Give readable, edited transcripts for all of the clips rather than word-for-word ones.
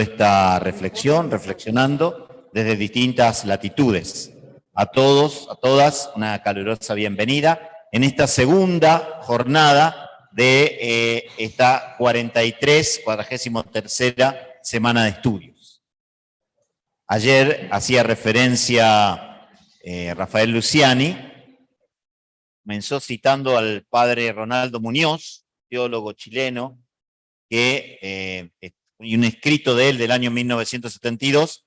esta reflexión, reflexionando desde distintas latitudes. A todos, a todas, una calurosa bienvenida en esta segunda jornada de esta 43ª semana de estudios. Ayer hacía referencia Rafael Luciani, comenzó citando al padre Ronaldo Muñoz, teólogo chileno, y un escrito de él del año 1972,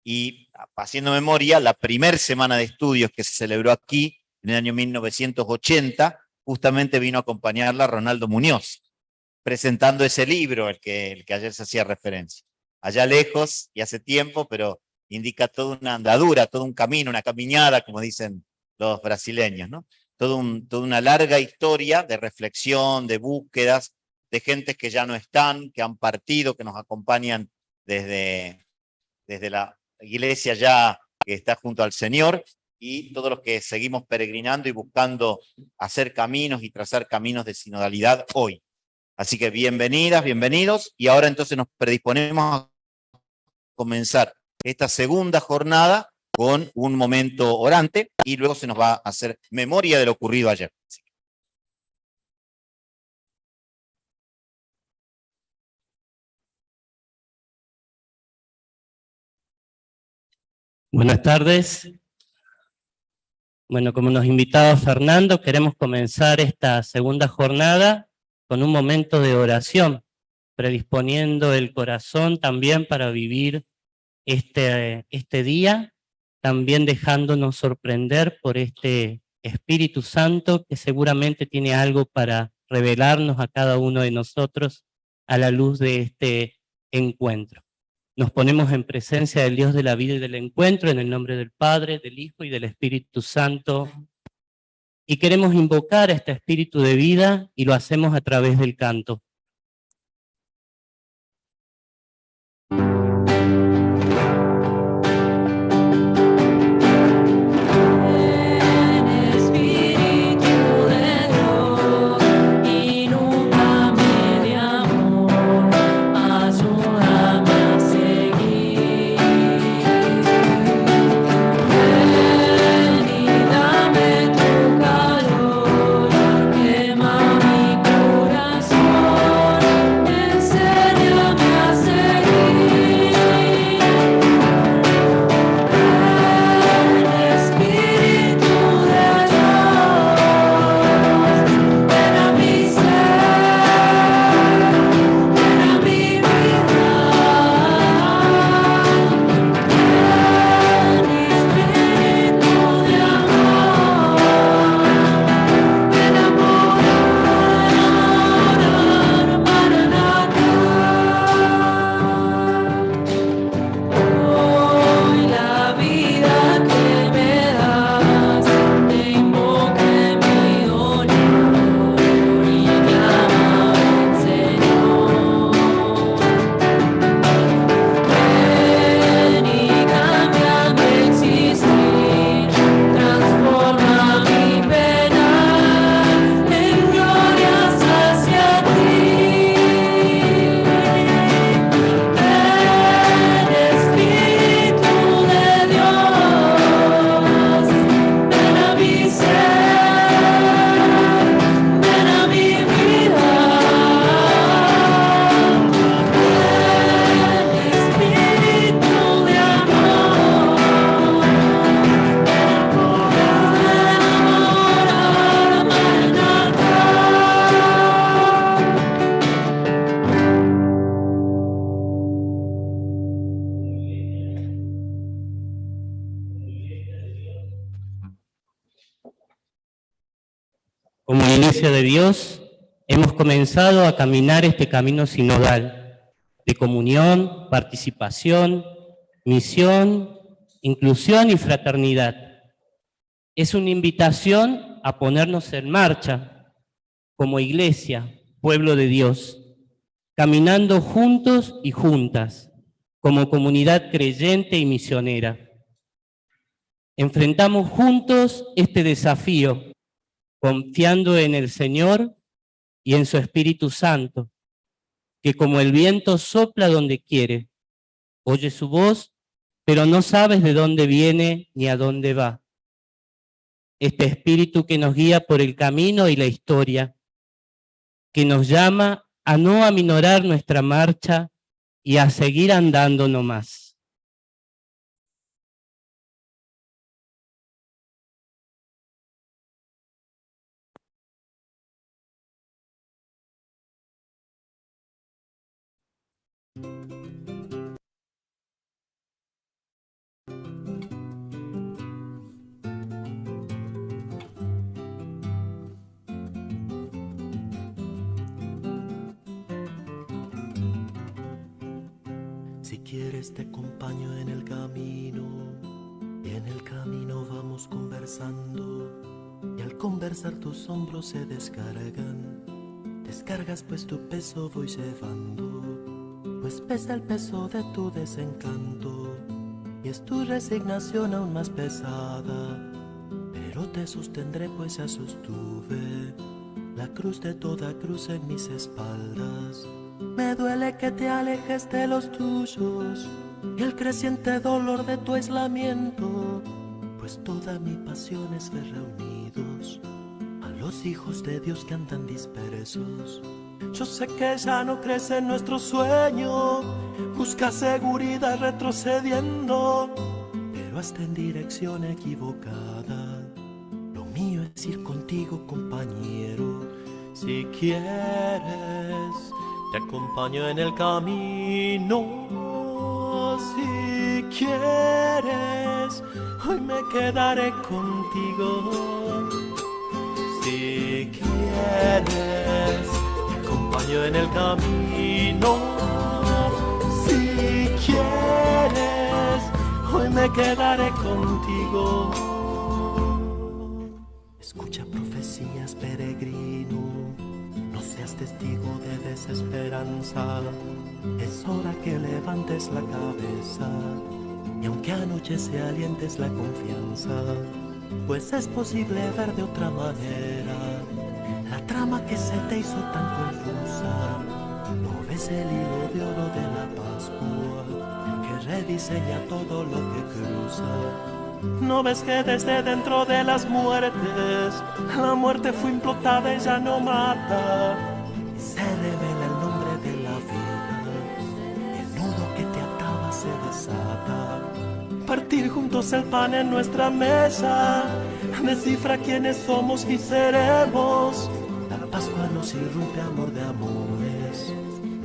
y haciendo memoria, la primera semana de estudios que se celebró aquí en el año 1980, justamente vino a acompañarla Ronaldo Muñoz, presentando ese libro, el que ayer se hacía referencia. Allá lejos y hace tiempo, pero indica toda una andadura, todo un camino, una caminada, como dicen los brasileños, ¿no? Toda una larga historia de reflexión, de búsquedas, de gentes que ya no están, que han partido, que nos acompañan desde la iglesia ya que está junto al Señor, y todos los que seguimos peregrinando y buscando hacer caminos y trazar caminos de sinodalidad hoy. Así que bienvenidas, bienvenidos, y ahora entonces nos predisponemos a comenzar esta segunda jornada con un momento orante, y luego se nos va a hacer memoria de lo ocurrido ayer. Buenas tardes. Bueno, como nos invitaba Fernando, queremos comenzar esta segunda jornada con un momento de oración, predisponiendo el corazón también para vivir este día, también dejándonos sorprender por este Espíritu Santo que seguramente tiene algo para revelarnos a cada uno de nosotros a la luz de este encuentro. Nos ponemos en presencia del Dios de la vida y del encuentro, en el nombre del Padre, del Hijo y del Espíritu Santo. Y queremos invocar a este Espíritu de vida y lo hacemos a través del canto. Como Iglesia de Dios, hemos comenzado a caminar este camino sinodal de comunión, participación, misión, inclusión y fraternidad. Es una invitación a ponernos en marcha como Iglesia, pueblo de Dios, caminando juntos y juntas, como comunidad creyente y misionera. Enfrentamos juntos este desafío, confiando en el Señor y en su Espíritu Santo, que como el viento sopla donde quiere, Oyes su voz, pero no sabes de dónde viene ni a dónde va. Este espíritu que nos guía por el camino y la historia, que nos llama a no aminorar nuestra marcha y a seguir andando nomás. Si quieres te acompaño en el camino, y en el camino vamos conversando, y al conversar tus hombros se descargan. Descargas pues tu peso voy llevando, pues pesa el peso de tu desencanto, y es tu resignación aún más pesada, pero te sostendré pues ya sostuve la cruz de toda cruz en mis espaldas. Me duele que te alejes de los tuyos y el creciente dolor de tu aislamiento, pues toda mi pasión es ver reunidos a los hijos de Dios que andan dispersos. Yo sé que ya no crece en nuestro sueño, busca seguridad retrocediendo, pero hasta en dirección equivocada. Lo mío es ir contigo, compañero. Si quieres te acompaño en el camino, si quieres, hoy me quedaré contigo. Si quieres, te acompaño en el camino, si quieres, hoy me quedaré contigo. Escucha profecías, peregrino, no seas testigo de desesperanza, es hora que levantes la cabeza, y aunque anochece alientes la confianza, pues es posible ver de otra manera la trama que se te hizo tan confusa. No ves el hilo de oro de la Pascua que rediseña todo lo que cruza. No ves que desde dentro de las muertes la muerte fue implotada y ya no mata. Se revela el nombre de la vida, el nudo que te ataba se desata. Partir juntos el pan en nuestra mesa descifra quiénes somos y seremos. La Pascua nos irrumpe amor de amores,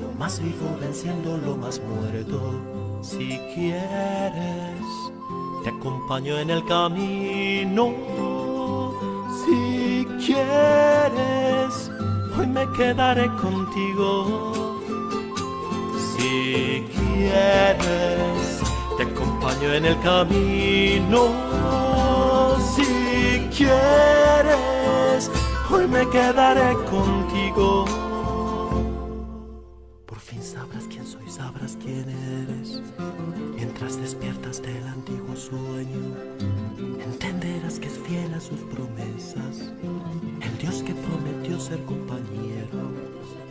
lo más vivo venciendo lo más muerto. Si quieres te acompaño en el camino, si quieres, hoy me quedaré contigo. Si quieres, te acompaño en el camino, si quieres, hoy me quedaré contigo. Por fin sabrás quién soy, sabrás quién eres. Mientras despiertas del antiguo sueño, entenderás que es fiel a sus promesas, el Dios que prometió ser compañero,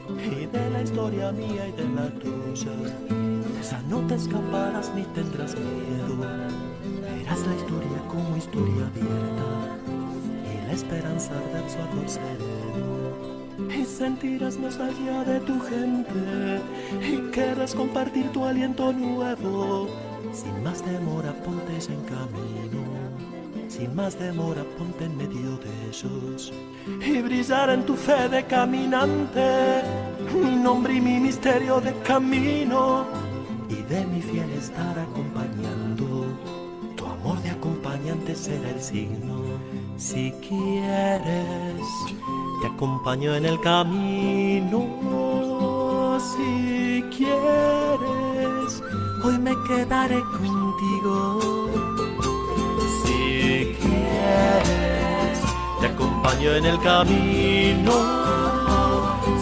y de la historia mía y de la tuya, de esa no te escaparás ni tendrás miedo. Verás la historia como historia abierta, y la esperanza de su ardor sereno. Y sentirás más allá de tu gente, y querrás compartir tu aliento nuevo. Sin más demora ponte en camino, sin más demora ponte en medio de ellos, y brillar en tu fe de caminante, mi nombre y mi misterio de camino, y de mi fiel estar acompañando, tu amor de acompañante será el signo. Si quieres, te acompaño en el camino, si quieres, hoy me quedaré contigo. Si quieres, te acompaño en el camino,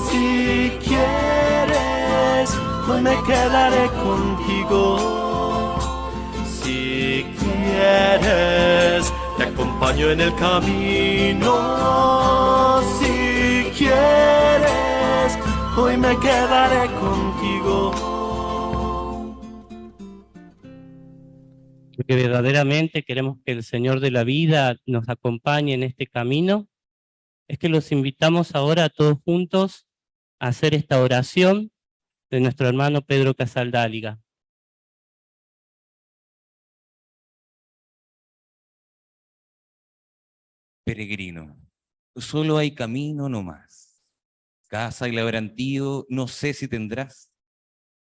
si quieres, hoy me quedaré contigo. Si quieres, te acompaño en el camino, si quieres, hoy me quedaré contigo. porque verdaderamente queremos que el Señor de la vida nos acompañe en este camino, es que los invitamos ahora a todos juntos a hacer esta oración de nuestro hermano Pedro Casaldáliga. Peregrino, solo hay camino no más. Casa y labrantío no sé si tendrás.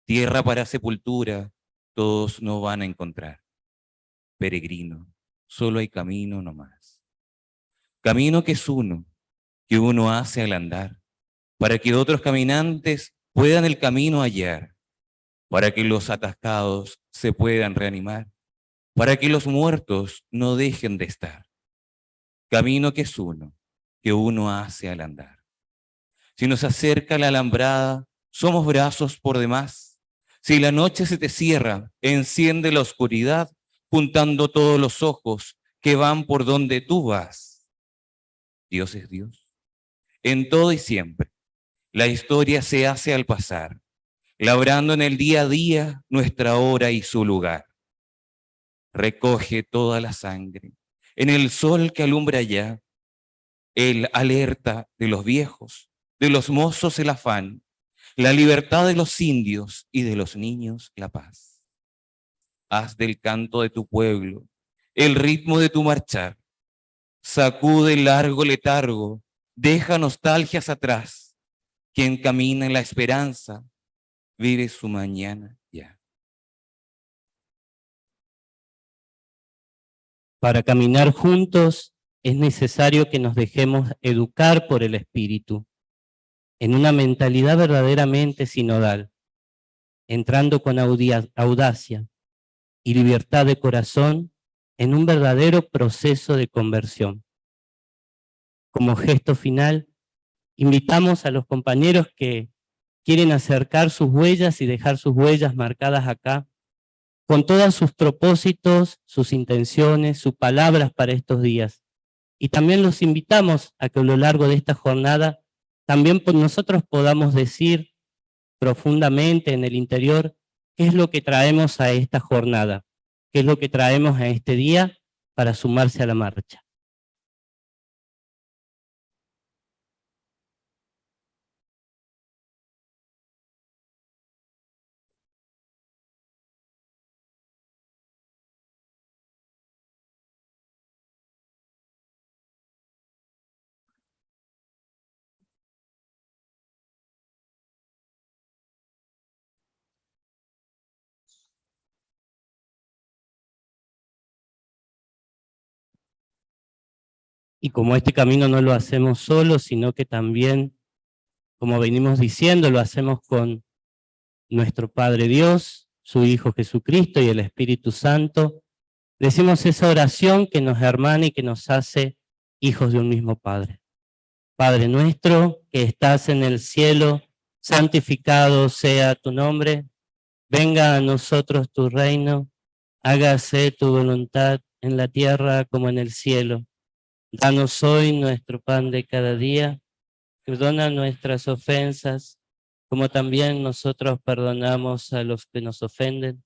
Tierra para sepultura todos no van a encontrar. Peregrino, solo hay camino no más. Camino que es uno, que uno hace al andar, para que otros caminantes puedan el camino hallar, para que los atascados se puedan reanimar, para que los muertos no dejen de estar. Camino que es uno, que uno hace al andar. Si nos acerca la alambrada, somos brazos por demás. Si la noche se te cierra, enciende la oscuridad, juntando todos los ojos que van por donde tú vas. Dios es Dios. En todo y siempre, la historia se hace al pasar, labrando en el día a día nuestra hora y su lugar. Recoge toda la sangre en el sol que alumbra ya, el alerta de los viejos, de los mozos el afán, la libertad de los indios y de los niños la paz. Haz del canto de tu pueblo el ritmo de tu marchar, sacude el largo letargo, deja nostalgias atrás, quien camina en la esperanza vive su mañana ya. Para caminar juntos es necesario que nos dejemos educar por el Espíritu, en una mentalidad verdaderamente sinodal, entrando con audacia y libertad de corazón en un verdadero proceso de conversión. Como gesto final, invitamos a los compañeros que quieren acercar sus huellas y dejar sus huellas marcadas acá, con todos sus propósitos, sus intenciones, sus palabras para estos días. Y también los invitamos a que a lo largo de esta jornada también nosotros podamos decir profundamente en el interior qué es lo que traemos a esta jornada, qué es lo que traemos a este día para sumarse a la marcha. Y como este camino no lo hacemos solos, sino que también, como venimos diciendo, lo hacemos con nuestro Padre Dios, su Hijo Jesucristo y el Espíritu Santo, decimos esa oración que nos hermana y que nos hace hijos de un mismo Padre. Padre nuestro que estás en el cielo, santificado sea tu nombre, venga a nosotros tu reino, hágase tu voluntad en la tierra como en el cielo. Danos hoy nuestro pan de cada día, perdona nuestras ofensas, como también nosotros perdonamos a los que nos ofenden.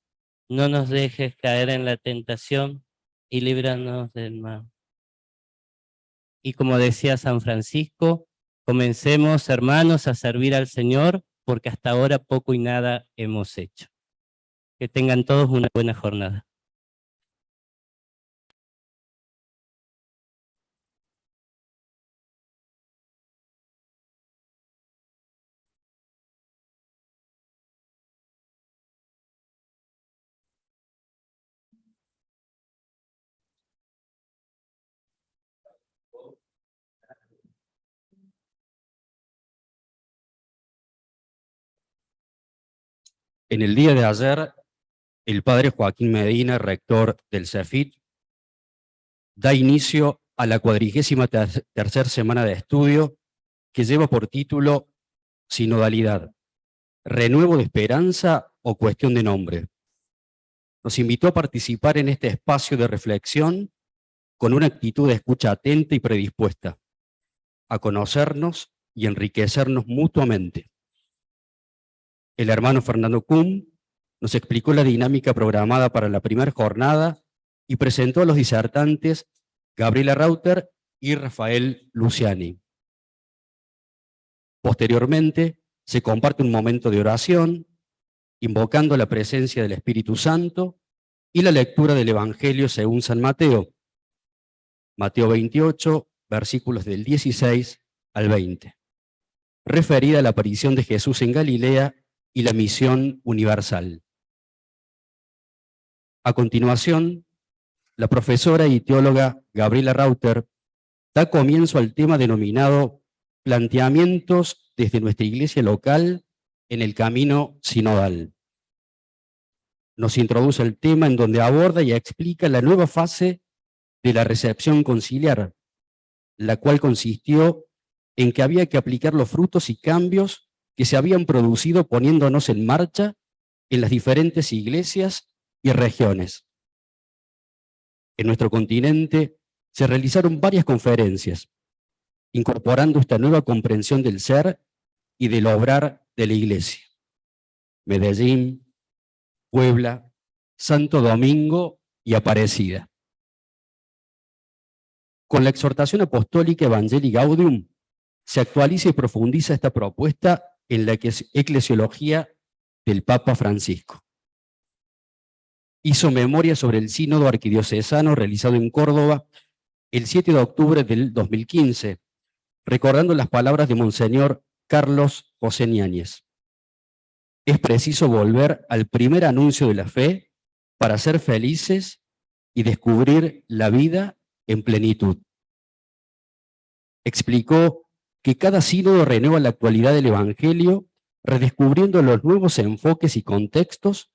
No nos dejes caer en la tentación y líbranos del mal. Y como decía San Francisco, comencemos, hermanos, a servir al Señor, porque hasta ahora poco y nada hemos hecho. Que tengan todos una buena jornada. En el día de ayer, el padre Joaquín Medina, rector del CEFIT, da inicio a la 43ª semana de estudio que lleva por título Sinodalidad, renuevo de esperanza o cuestión de nombre. Nos invitó a participar en este espacio de reflexión con una actitud de escucha atenta y predispuesta, a conocernos y enriquecernos mutuamente. El hermano Fernando Kuhn nos explicó la dinámica programada para la primera jornada y presentó a los disertantes Gabriela Rauter y Rafael Luciani. Posteriormente, se comparte un momento de oración, invocando la presencia del Espíritu Santo y la lectura del Evangelio según San Mateo. Mateo 28, versículos del 16 al 20. Referida a la aparición de Jesús en Galilea y la misión universal. A continuación, la profesora y teóloga Gabriela Rauter da comienzo al tema denominado Planteamientos desde nuestra iglesia local en el camino sinodal. Nos introduce el tema en donde aborda y explica la nueva fase de la recepción conciliar, la cual consistió en que había que aplicar los frutos y cambios que se habían producido poniéndonos en marcha en las diferentes iglesias y regiones. En nuestro continente se realizaron varias conferencias, incorporando esta nueva comprensión del ser y del obrar de la iglesia. Medellín, Puebla, Santo Domingo y Aparecida. Con la exhortación apostólica Evangelii Gaudium, se actualiza y profundiza esta propuesta en la eclesiología del Papa Francisco. Hizo memoria sobre el sínodo arquidiocesano realizado en Córdoba el 7 de octubre del 2015, recordando las palabras de Monseñor Carlos José Ñáñez. Es preciso volver al primer anuncio de la fe para ser felices y descubrir la vida en plenitud. Explicó que cada sínodo renueva la actualidad del Evangelio, redescubriendo los nuevos enfoques y contextos,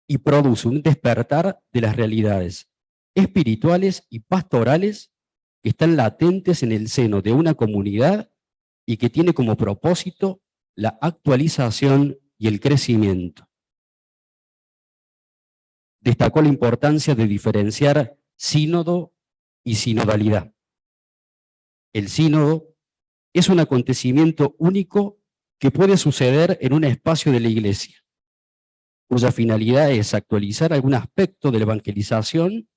y produce un despertar de las realidades espirituales y pastorales que están latentes en el seno de una comunidad y que tiene como propósito la actualización y el crecimiento. Destacó la importancia de diferenciar sínodo y sinodalidad. El sínodo es un acontecimiento único que puede suceder en un espacio de la iglesia, cuya finalidad es actualizar algún aspecto de la evangelización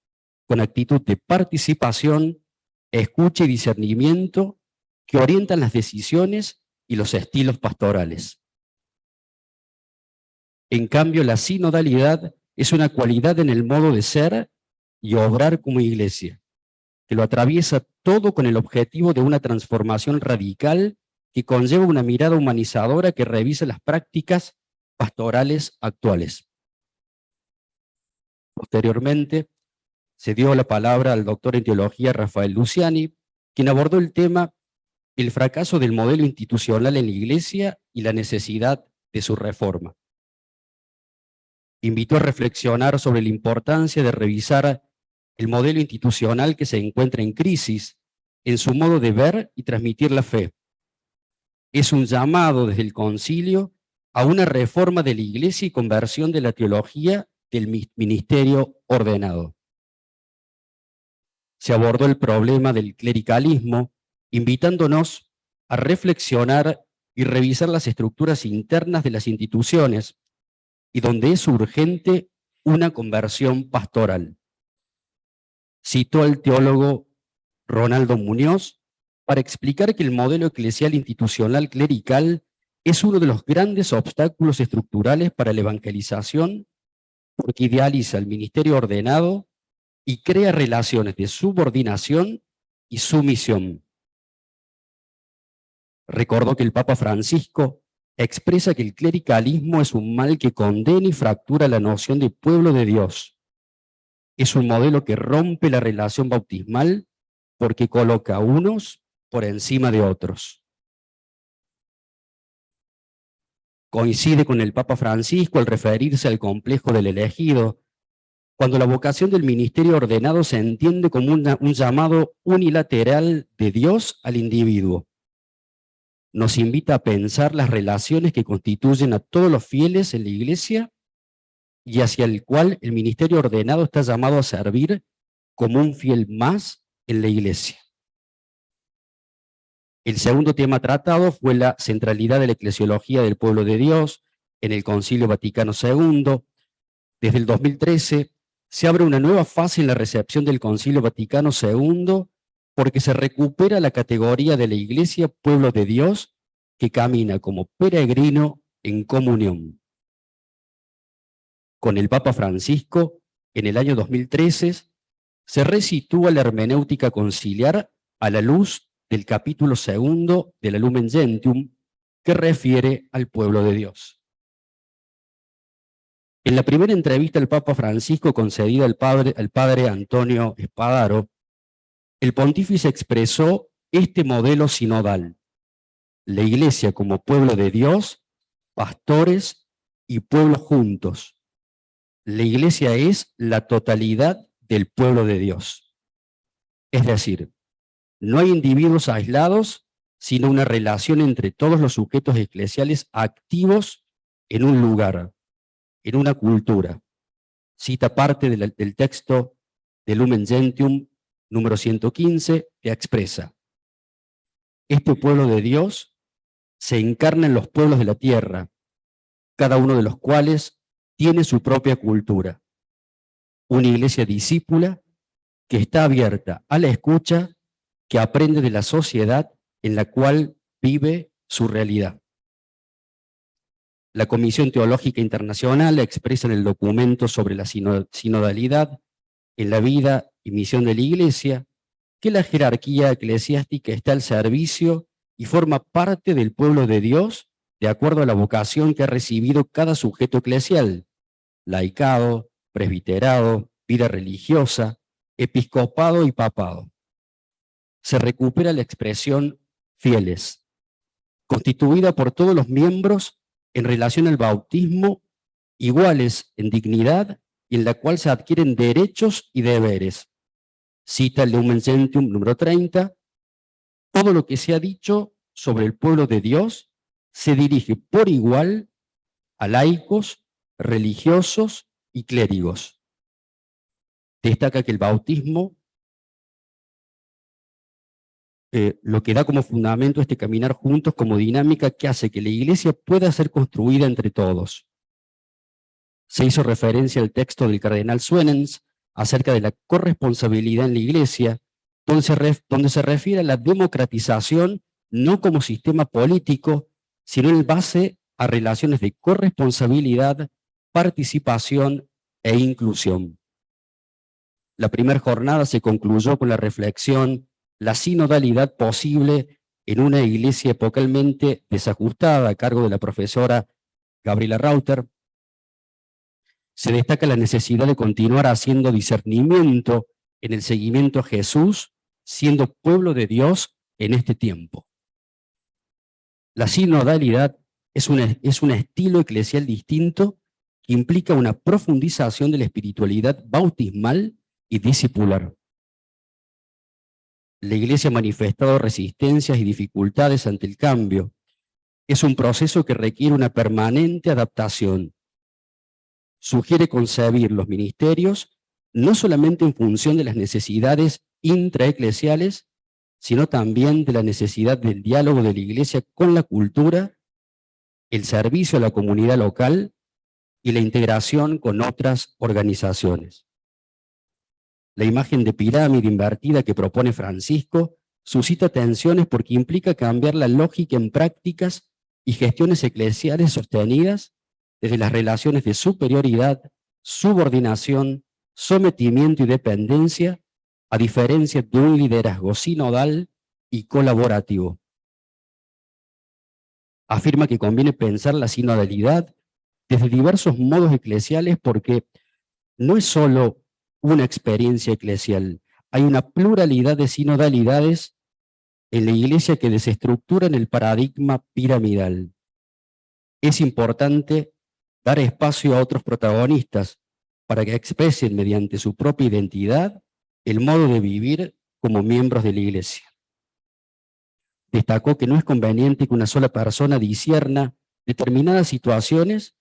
con actitud de participación, escucha y discernimiento que orientan las decisiones y los estilos pastorales. En cambio, la sinodalidad es una cualidad en el modo de ser y obrar como iglesia, que lo atraviesa todo con el objetivo de una transformación radical que conlleva una mirada humanizadora que revisa las prácticas pastorales actuales. Posteriormente, se dio la palabra al doctor en teología Rafael Luciani, quien abordó el tema el fracaso del modelo institucional en la iglesia y la necesidad de su reforma. Invitó a reflexionar sobre la importancia de revisar el modelo institucional que se encuentra en crisis en su modo de ver y transmitir la fe. Es un llamado desde el concilio a una reforma de la iglesia y conversión de la teología del ministerio ordenado. Se abordó el problema del clericalismo, invitándonos a reflexionar y revisar las estructuras internas de las instituciones y donde es urgente una conversión pastoral. Citó al teólogo Ronaldo Muñoz para explicar que el modelo eclesial institucional clerical es uno de los grandes obstáculos estructurales para la evangelización porque idealiza el ministerio ordenado y crea relaciones de subordinación y sumisión. Recordó que el Papa Francisco expresa que el clericalismo es un mal que condena y fractura la noción de pueblo de Dios. Es un modelo que rompe la relación bautismal porque coloca a unos por encima de otros. Coincide con el Papa Francisco al referirse al complejo del elegido, cuando la vocación del ministerio ordenado se entiende como un llamado unilateral de Dios al individuo. Nos invita a pensar las relaciones que constituyen a todos los fieles en la iglesia y hacia el cual el ministerio ordenado está llamado a servir como un fiel más en la iglesia. El segundo tema tratado fue la centralidad de la eclesiología del pueblo de Dios en el Concilio Vaticano II. Desde el 2013 se abre una nueva fase en la recepción del Concilio Vaticano II porque se recupera la categoría de la Iglesia pueblo de Dios que camina como peregrino en comunión. Con el Papa Francisco, en el año 2013, se resitúa la hermenéutica conciliar a la luz del capítulo 2 de la Lumen Gentium, que refiere al pueblo de Dios. En la primera entrevista al Papa Francisco concedida al padre Antonio Spadaro, el pontífice expresó este modelo sinodal: la Iglesia como pueblo de Dios, pastores y pueblo juntos. La Iglesia es la totalidad del pueblo de Dios. Es decir, no hay individuos aislados, sino una relación entre todos los sujetos eclesiales activos en un lugar, en una cultura. Cita parte del texto de Lumen Gentium número 115, que expresa: este pueblo de Dios se encarna en los pueblos de la tierra, cada uno de los cuales tiene su propia cultura. Una iglesia discípula que está abierta a la escucha, que aprende de la sociedad en la cual vive su realidad. La Comisión Teológica Internacional expresa en el documento sobre la sinodalidad en la vida y misión de la Iglesia que la jerarquía eclesiástica está al servicio y forma parte del pueblo de Dios de acuerdo a la vocación que ha recibido cada sujeto eclesial: laicado, presbiterado, vida religiosa, episcopado y papado. Se recupera la expresión fieles, constituida por todos los miembros en relación al bautismo, iguales en dignidad y en la cual se adquieren derechos y deberes. Cita el Lumen Gentium número 30, todo lo que se ha dicho sobre el pueblo de Dios se dirige por igual a laicos, religiosos y clérigos. Destaca que el bautismo lo que da como fundamento este caminar juntos como dinámica que hace que la Iglesia pueda ser construida entre todos. Se hizo referencia al texto del cardenal Suenens acerca de la corresponsabilidad en la Iglesia, donde se refiere a la democratización no como sistema político, sino en base a relaciones de corresponsabilidad, participación e inclusión. La primera jornada se concluyó con la reflexión: la sinodalidad posible en una iglesia epocalmente desajustada, a cargo de la profesora Gabriela Rauter. Se destaca la necesidad de continuar haciendo discernimiento en el seguimiento a Jesús, siendo pueblo de Dios en este tiempo. La sinodalidad es un estilo eclesial distinto que implica una profundización de la espiritualidad bautismal y discipular. La Iglesia ha manifestado resistencias y dificultades ante el cambio. Es un proceso que requiere una permanente adaptación. Sugiere concebir los ministerios no solamente en función de las necesidades intraeclesiales, sino también de la necesidad del diálogo de la Iglesia con la cultura, el servicio a la comunidad local y la integración con otras organizaciones. La imagen de pirámide invertida que propone Francisco suscita tensiones porque implica cambiar la lógica en prácticas y gestiones eclesiales sostenidas desde las relaciones de superioridad, subordinación, sometimiento y dependencia, a diferencia de un liderazgo sinodal y colaborativo. Afirma que conviene pensar la sinodalidad desde diversos modos eclesiales porque no es solo una experiencia eclesial, hay una pluralidad de sinodalidades en la Iglesia que desestructuran el paradigma piramidal. Es importante dar espacio a otros protagonistas para que expresen mediante su propia identidad el modo de vivir como miembros de la Iglesia. Destacó que no es conveniente que una sola persona discierna determinadas situaciones,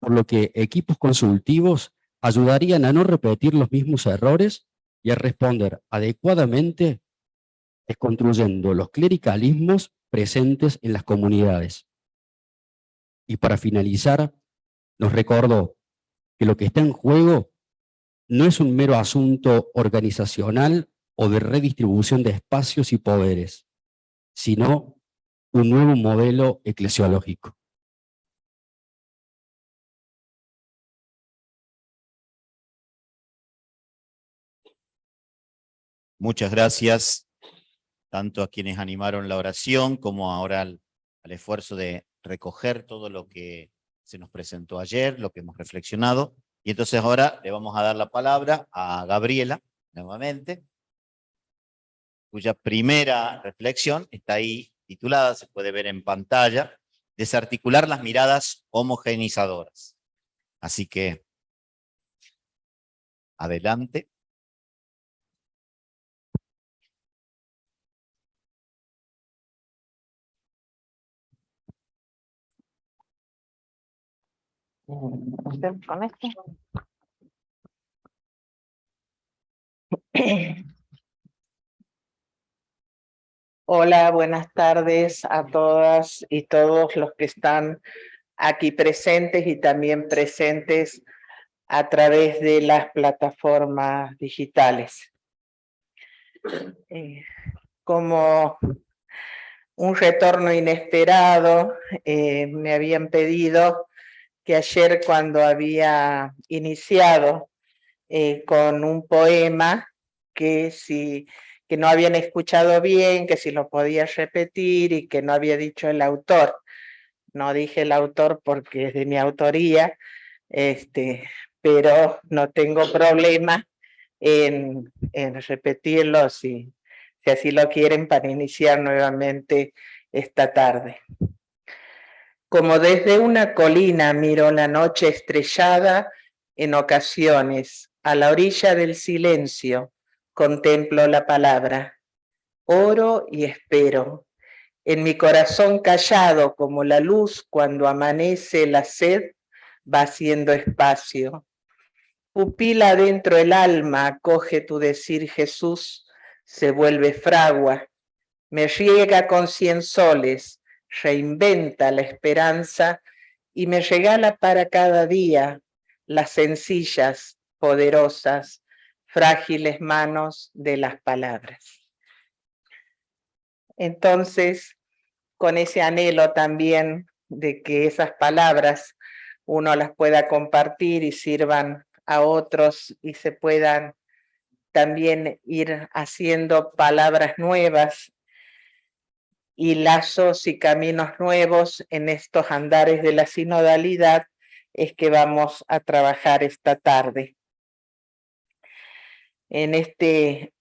por lo que equipos consultivos ayudarían a no repetir los mismos errores y a responder adecuadamente, desconstruyendo los clericalismos presentes en las comunidades. Y para finalizar, nos recordó que lo que está en juego no es un mero asunto organizacional o de redistribución de espacios y poderes, sino un nuevo modelo eclesiológico. Muchas gracias, tanto a quienes animaron la oración, como ahora al esfuerzo de recoger todo lo que se nos presentó ayer, lo que hemos reflexionado. Y entonces ahora le vamos a dar la palabra a Gabriela, nuevamente, cuya primera reflexión está ahí titulada, se puede ver en pantalla, Desarticular las miradas homogeneizadoras. Así que, adelante. ¿Con esto? Hola, buenas tardes a todas y todos los que están aquí presentes y también presentes a través de las plataformas digitales. Como un retorno inesperado, me habían pedido que ayer, cuando había iniciado con un poema, que no habían escuchado bien, que si lo podía repetir y que no había dicho el autor. No dije el autor porque es de mi autoría, pero no tengo problema en repetirlo si así lo quieren, para iniciar nuevamente esta tarde. Como desde una colina miro la noche estrellada, en ocasiones, a la orilla del silencio, contemplo la palabra. Oro y espero. En mi corazón callado, como la luz cuando amanece la sed, va haciendo espacio. Pupila dentro el alma acoge tu decir, Jesús, se vuelve fragua. Me riega con 100 soles, reinventa la esperanza y me regala para cada día las sencillas, poderosas, frágiles manos de las palabras. Entonces, con ese anhelo también de que esas palabras uno las pueda compartir y sirvan a otros y se puedan también ir haciendo palabras nuevas y lazos y caminos nuevos en estos andares de la sinodalidad, es que vamos a trabajar esta tarde. En este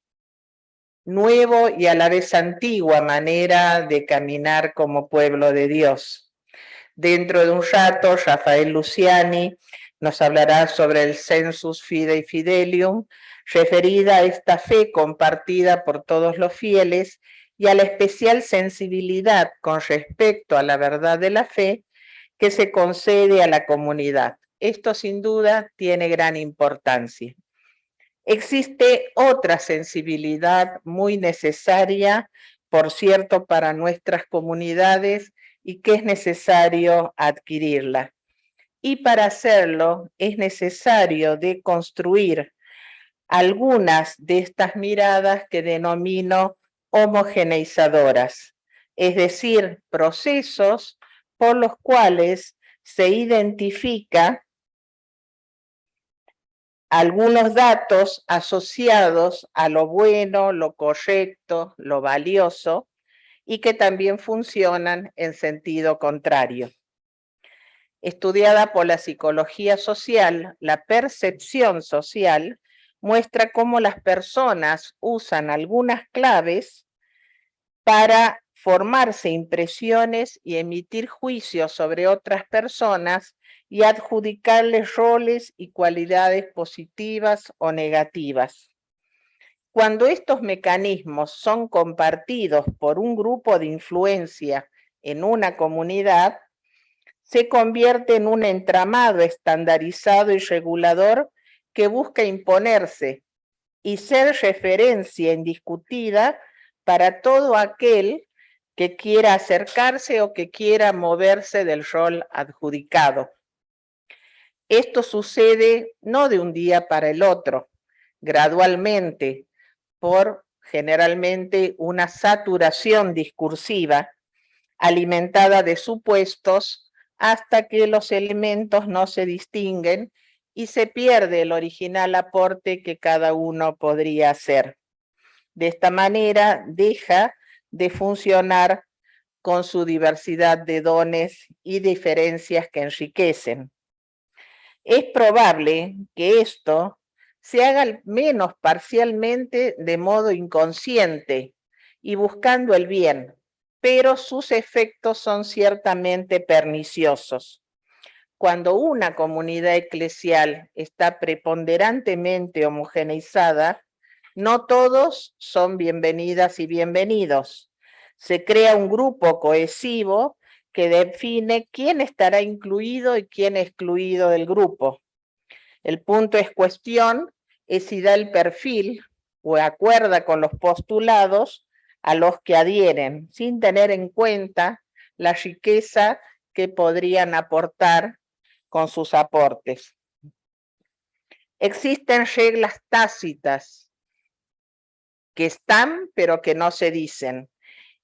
nuevo y a la vez antigua manera de caminar como pueblo de Dios. Dentro de un rato, Rafael Luciani nos hablará sobre el Sensus Fidei Fidelium, referida a esta fe compartida por todos los fieles y a la especial sensibilidad con respecto a la verdad de la fe que se concede a la comunidad. Esto sin duda tiene gran importancia. Existe otra sensibilidad muy necesaria, por cierto, para nuestras comunidades y que es necesario adquirirla. Y para hacerlo es necesario deconstruir algunas de estas miradas que denomino homogeneizadoras, es decir, procesos por los cuales se identifica algunos datos asociados a lo bueno, lo correcto, lo valioso, y que también funcionan en sentido contrario. Estudiada por la psicología social, la percepción social muestra cómo las personas usan algunas claves para formarse impresiones y emitir juicios sobre otras personas y adjudicarles roles y cualidades positivas o negativas. Cuando estos mecanismos son compartidos por un grupo de influencia en una comunidad, se convierte en un entramado estandarizado y regulador que busca imponerse y ser referencia indiscutida para todo aquel que quiera acercarse o que quiera moverse del rol adjudicado. Esto sucede no de un día para el otro, gradualmente, por generalmente una saturación discursiva alimentada de supuestos hasta que los elementos no se distinguen y se pierde el original aporte que cada uno podría hacer. De esta manera deja de funcionar con su diversidad de dones y diferencias que enriquecen. Es probable que esto se haga al menos parcialmente de modo inconsciente y buscando el bien, pero sus efectos son ciertamente perniciosos. Cuando una comunidad eclesial está preponderantemente homogeneizada, no todos son bienvenidas y bienvenidos. Se crea un grupo cohesivo que define quién estará incluido y quién excluido del grupo. El punto es cuestión es si da el perfil o acuerda con los postulados a los que adhieren, sin tener en cuenta la riqueza que podrían aportar con sus aportes. Existen reglas tácitas que están pero que no se dicen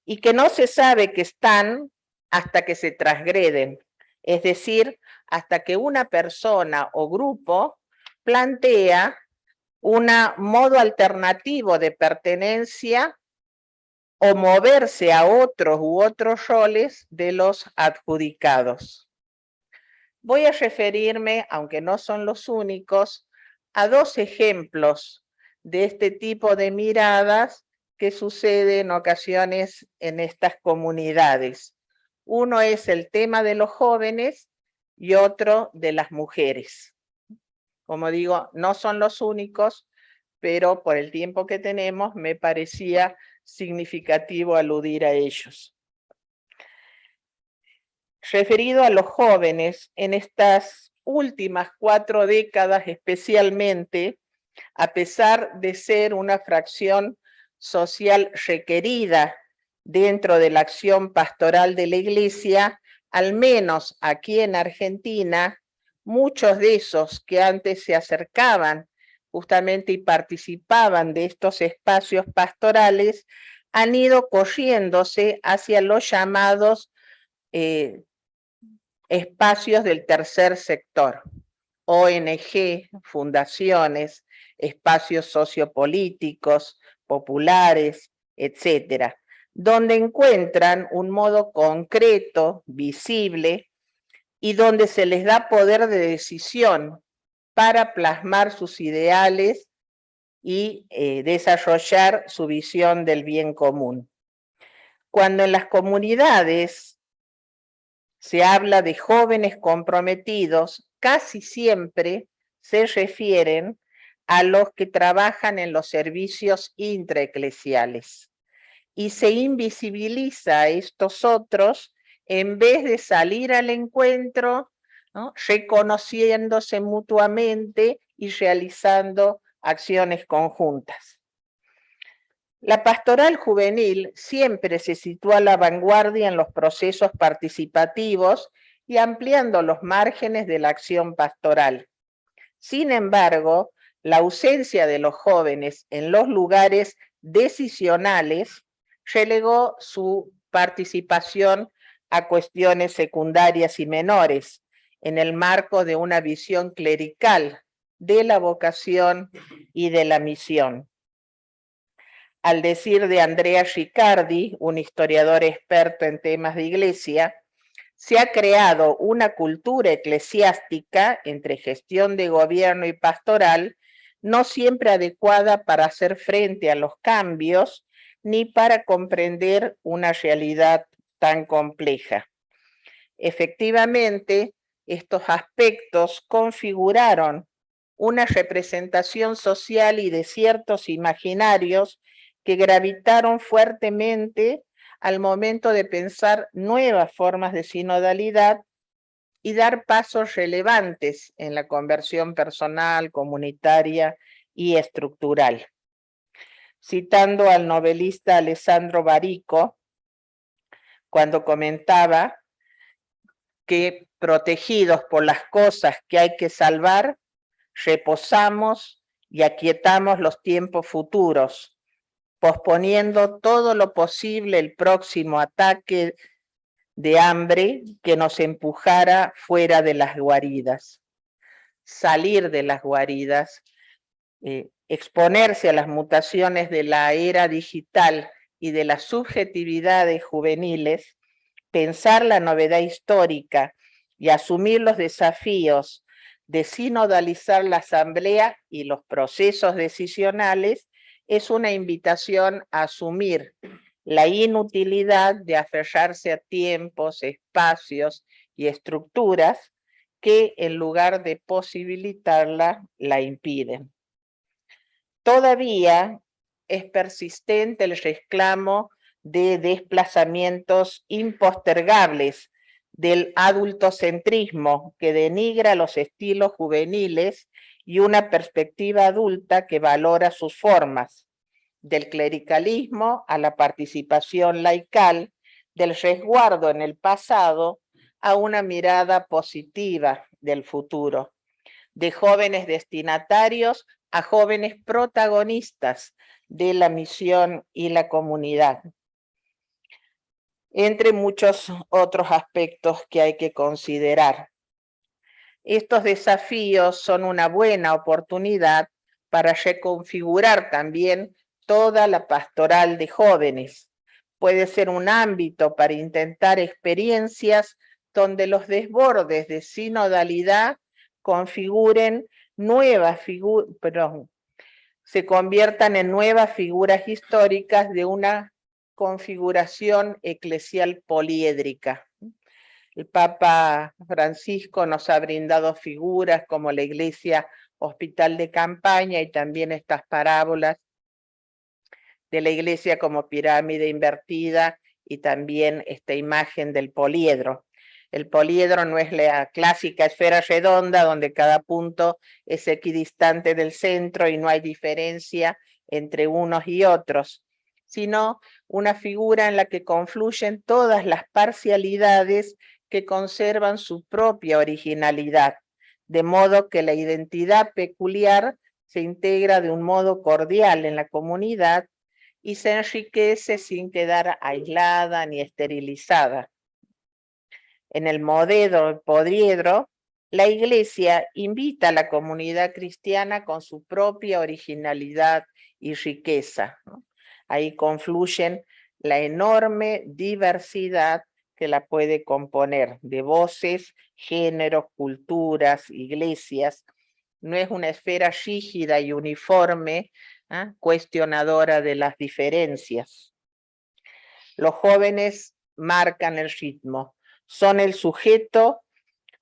y que no se sabe que están hasta que se transgreden, es decir, hasta que una persona o grupo plantea un modo alternativo de pertenencia o moverse a otros u otros roles de los adjudicados. Voy a referirme, aunque no son los únicos, a dos ejemplos de este tipo de miradas que sucede en ocasiones en estas comunidades. Uno es el tema de los jóvenes y otro de las mujeres. Como digo, no son los únicos, pero por el tiempo que tenemos me parecía significativo aludir a ellos. Referido a los jóvenes, en estas últimas 4 décadas especialmente, a pesar de ser una fracción social requerida dentro de la acción pastoral de la Iglesia, al menos aquí en Argentina, muchos de esos que antes se acercaban justamente y participaban de estos espacios pastorales, han ido corriéndose hacia los llamados espacios del tercer sector, ONG, fundaciones, espacios sociopolíticos, populares, etcétera, donde encuentran un modo concreto, visible, y donde se les da poder de decisión para plasmar sus ideales y desarrollar su visión del bien común. Cuando en las comunidades se habla de jóvenes comprometidos, casi siempre se refieren a los que trabajan en los servicios intraeclesiales y se invisibiliza a estos otros en vez de salir al encuentro, ¿no?, reconociéndose mutuamente y realizando acciones conjuntas. La pastoral juvenil siempre se sitúa a la vanguardia en los procesos participativos y ampliando los márgenes de la acción pastoral. Sin embargo, la ausencia de los jóvenes en los lugares decisionales relegó su participación a cuestiones secundarias y menores, en el marco de una visión clerical de la vocación y de la misión. Al decir de Andrea Riccardi, un historiador experto en temas de iglesia, se ha creado una cultura eclesiástica entre gestión de gobierno y pastoral no siempre adecuada para hacer frente a los cambios ni para comprender una realidad tan compleja. Efectivamente, estos aspectos configuraron una representación social y de ciertos imaginarios que gravitaron fuertemente al momento de pensar nuevas formas de sinodalidad y dar pasos relevantes en la conversión personal, comunitaria y estructural. Citando al novelista Alessandro Barico, cuando comentaba que protegidos por las cosas que hay que salvar, reposamos y aquietamos los tiempos futuros, posponiendo todo lo posible el próximo ataque de hambre que nos empujara fuera de las guaridas. Salir de las guaridas, exponerse a las mutaciones de la era digital y de las subjetividades juveniles, pensar la novedad histórica y asumir los desafíos de sinodalizar la asamblea y los procesos decisionales es una invitación a asumir la inutilidad de aferrarse a tiempos, espacios y estructuras que en lugar de posibilitarla, la impiden. Todavía es persistente el reclamo de desplazamientos impostergables del adultocentrismo que denigra los estilos juveniles y una perspectiva adulta que valora sus formas, del clericalismo a la participación laical, del resguardo en el pasado a una mirada positiva del futuro, de jóvenes destinatarios a jóvenes protagonistas de la misión y la comunidad, entre muchos otros aspectos que hay que considerar. Estos desafíos son una buena oportunidad para reconfigurar también toda la pastoral de jóvenes. Puede ser un ámbito para intentar experiencias donde los desbordes de sinodalidad configuren nuevas figuras, se conviertan en nuevas figuras históricas de una configuración eclesial poliédrica. El Papa Francisco nos ha brindado figuras como la iglesia hospital de campaña y también estas parábolas de la iglesia como pirámide invertida y también esta imagen del poliedro. El poliedro no es la clásica esfera redonda donde cada punto es equidistante del centro y no hay diferencia entre unos y otros, sino una figura en la que confluyen todas las parcialidades que conservan su propia originalidad, de modo que la identidad peculiar se integra de un modo cordial en la comunidad y se enriquece sin quedar aislada ni esterilizada. En el modelo poliedro, la Iglesia invita a la comunidad cristiana con su propia originalidad y riqueza, ¿no? Ahí confluyen la enorme diversidad que la puede componer, de voces, géneros, culturas, iglesias. No es una esfera rígida y uniforme, cuestionadora de las diferencias. Los jóvenes marcan el ritmo, son el sujeto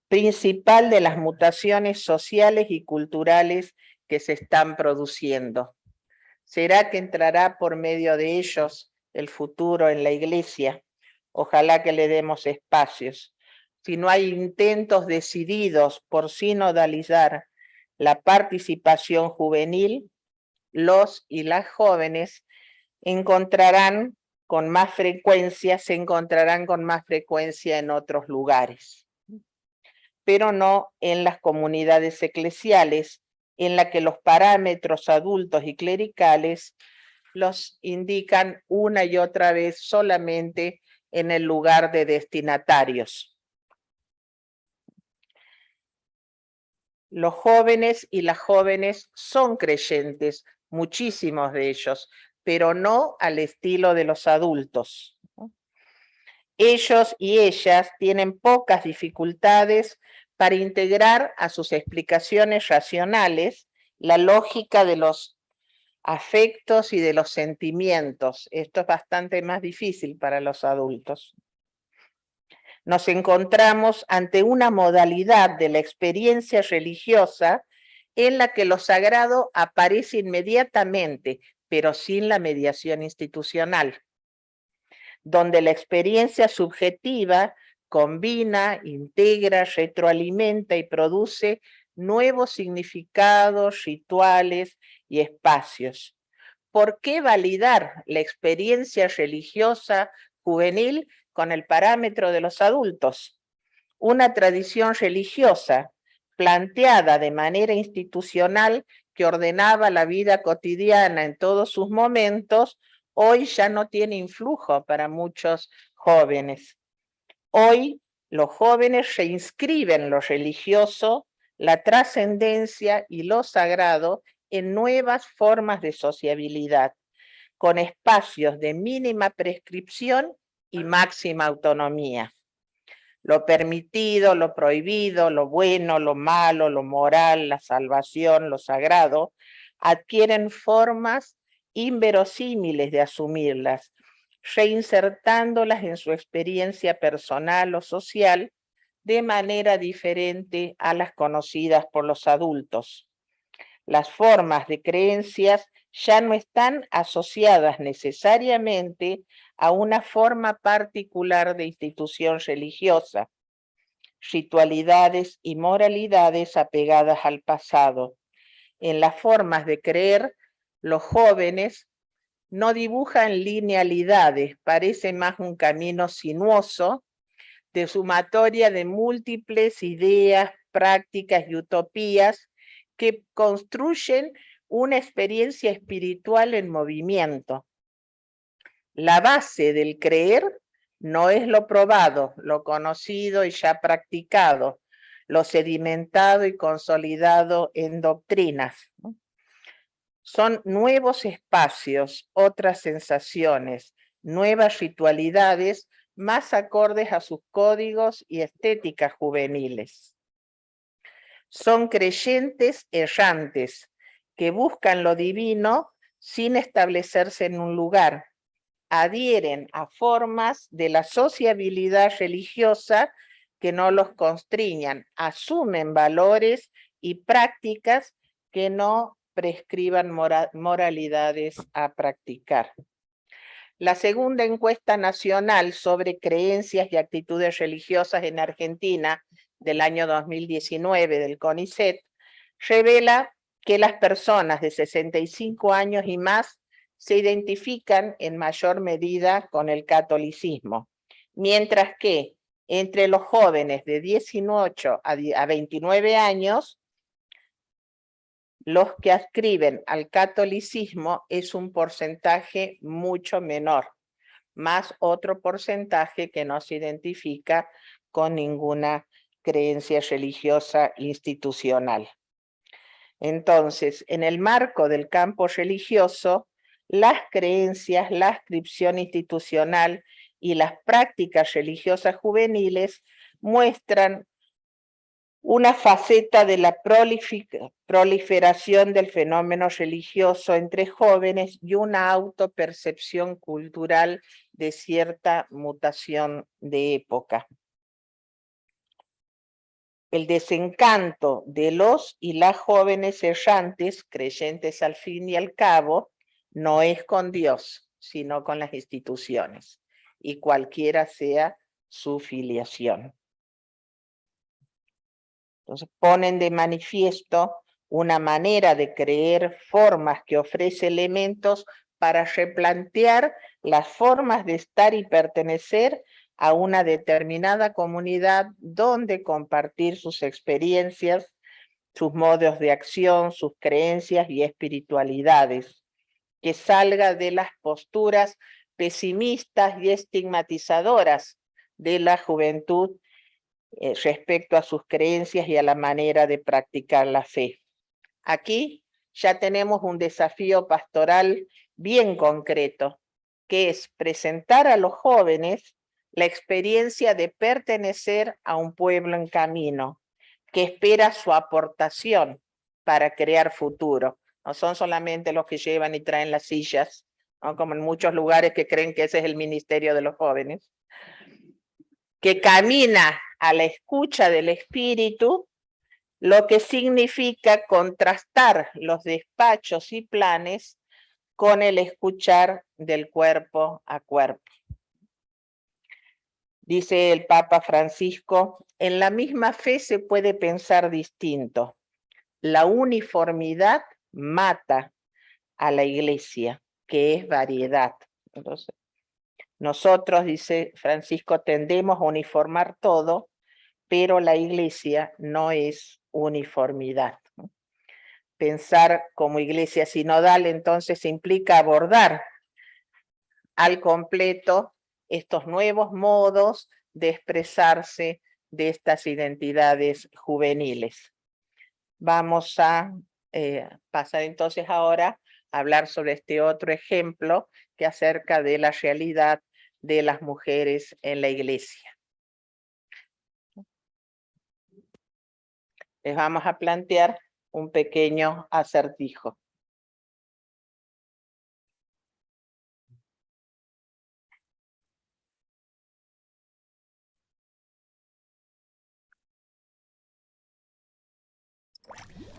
principal de las mutaciones sociales y culturales que se están produciendo. ¿Será que entrará por medio de ellos el futuro en la iglesia? Ojalá que le demos espacios. Si no hay intentos decididos por sinodalizar la participación juvenil, los y las jóvenes se encontrarán con más frecuencia en otros lugares, pero no en las comunidades eclesiales, en las que los parámetros adultos y clericales los indican una y otra vez solamente en el lugar de destinatarios. Los jóvenes y las jóvenes son creyentes, muchísimos de ellos, pero no al estilo de los adultos. Ellos y ellas tienen pocas dificultades para integrar a sus explicaciones racionales la lógica de los afectos y de los sentimientos. Esto es bastante más difícil para los adultos. Nos encontramos ante una modalidad de la experiencia religiosa en la que lo sagrado aparece inmediatamente, pero sin la mediación institucional, donde la experiencia subjetiva combina, integra, retroalimenta y produce nuevos significados, rituales y espacios. ¿Por qué validar la experiencia religiosa juvenil con el parámetro de los adultos? una tradición religiosa planteada de manera institucional que ordenaba la vida cotidiana en todos sus momentos, hoy ya no tiene influjo para muchos jóvenes. Hoy los jóvenes reinscriben lo religioso, la trascendencia y lo sagrado en nuevas formas de sociabilidad, con espacios de mínima prescripción y máxima autonomía. Lo permitido, lo prohibido, lo bueno, lo malo, lo moral, la salvación, lo sagrado, adquieren formas inverosímiles de asumirlas, reinsertándolas en su experiencia personal o social de manera diferente a las conocidas por los adultos. Las formas de creencias ya no están asociadas necesariamente a una forma particular de institución religiosa, ritualidades y moralidades apegadas al pasado. En las formas de creer, los jóvenes no dibujan linealidades, parece más un camino sinuoso de sumatoria de múltiples ideas, prácticas y utopías que construyen una experiencia espiritual en movimiento. La base del creer no es lo probado, lo conocido y ya practicado, lo sedimentado y consolidado en doctrinas. Son nuevos espacios, otras sensaciones, nuevas ritualidades más acordes a sus códigos y estéticas juveniles. Son creyentes errantes que buscan lo divino sin establecerse en un lugar. Adhieren a formas de la sociabilidad religiosa que no los constriñan, asumen valores y prácticas que no prescriban moralidades a practicar. La segunda encuesta nacional sobre creencias y actitudes religiosas en Argentina del año 2019 del CONICET revela que las personas de 65 años y más se identifican en mayor medida con el catolicismo, mientras que entre los jóvenes de 18 a 29 años, los que adscriben al catolicismo es un porcentaje mucho menor, más otro porcentaje que no se identifica con ninguna creencia religiosa institucional. Entonces, en el marco del campo religioso, las creencias, la adscripción institucional y las prácticas religiosas juveniles muestran una faceta de la proliferación del fenómeno religioso entre jóvenes y una autopercepción cultural de cierta mutación de época. El desencanto de los y las jóvenes errantes, creyentes al fin y al cabo, no es con Dios, sino con las instituciones, y cualquiera sea su filiación. Entonces ponen de manifiesto una manera de creer, formas que ofrece elementos para replantear las formas de estar y pertenecer a una determinada comunidad donde compartir sus experiencias, sus modos de acción, sus creencias y espiritualidades, que salga de las posturas pesimistas y estigmatizadoras de la juventud respecto a sus creencias y a la manera de practicar la fe. Aquí ya tenemos un desafío pastoral bien concreto, que es presentar a los jóvenes la experiencia de pertenecer a un pueblo en camino, que espera su aportación para crear futuro. No son solamente los que llevan y traen las sillas, ¿no? Como en muchos lugares que creen que ese es el ministerio de los jóvenes, que camina a la escucha del espíritu, lo que significa contrastar los despachos y planes con el escuchar del cuerpo a cuerpo. Dice el Papa Francisco, en la misma fe se puede pensar distinto. La uniformidad mata a la iglesia, que es variedad. Entonces, nosotros, dice Francisco, tendemos a uniformar todo, pero la iglesia no es uniformidad. Pensar como iglesia sinodal entonces implica abordar al completo estos nuevos modos de expresarse de estas identidades juveniles. Vamos a pasar entonces ahora a hablar sobre este otro ejemplo que acerca de la realidad de las mujeres en la iglesia. Les vamos a plantear un pequeño acertijo.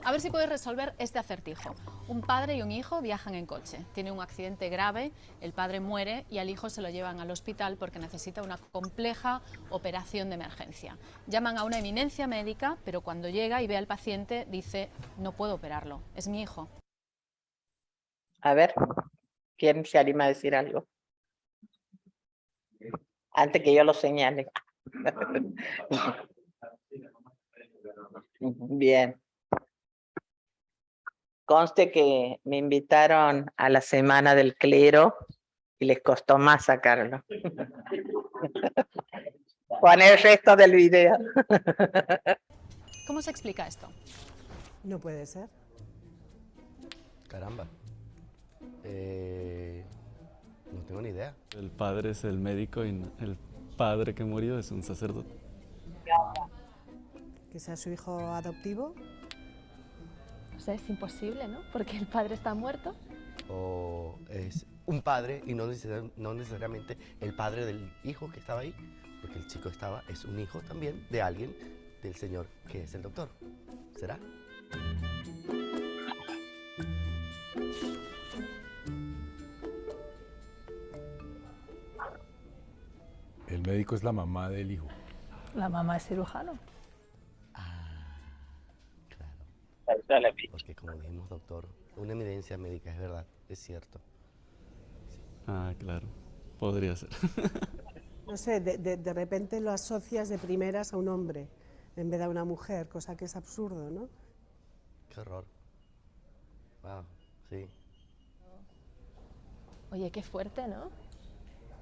A ver si puedes resolver este acertijo. Un padre y un hijo viajan en coche. Tiene un accidente grave, el padre muere y al hijo se lo llevan al hospital porque necesita una compleja operación de emergencia. Llaman a una eminencia médica, pero cuando llega y ve al paciente dice: no puedo operarlo, es mi hijo. A ver, ¿quién se anima a decir algo? Antes que yo lo señale. Bien. Conste que me invitaron a la Semana del Clero y les costó más sacarlo. Pon el resto del video. ¿Cómo se explica esto? No puede ser. Caramba. No tengo ni idea. El padre es el médico y el padre que murió es un sacerdote. Que sea su hijo adoptivo. O sea, es imposible, ¿no? Porque el padre está muerto. O es un padre y no necesariamente el padre del hijo que estaba ahí, porque el chico es un hijo también de alguien, del señor que es el doctor. ¿Será? El médico es la mamá del hijo. La mamá es cirujano. Claro. Porque como dijimos, doctor, una evidencia médica, es verdad, es cierto. Ah, claro, podría ser. No sé, de repente lo asocias de primeras a un hombre en vez de a una mujer, cosa que es absurdo, ¿no? Qué horror. Wow, sí. Oye, qué fuerte, ¿no?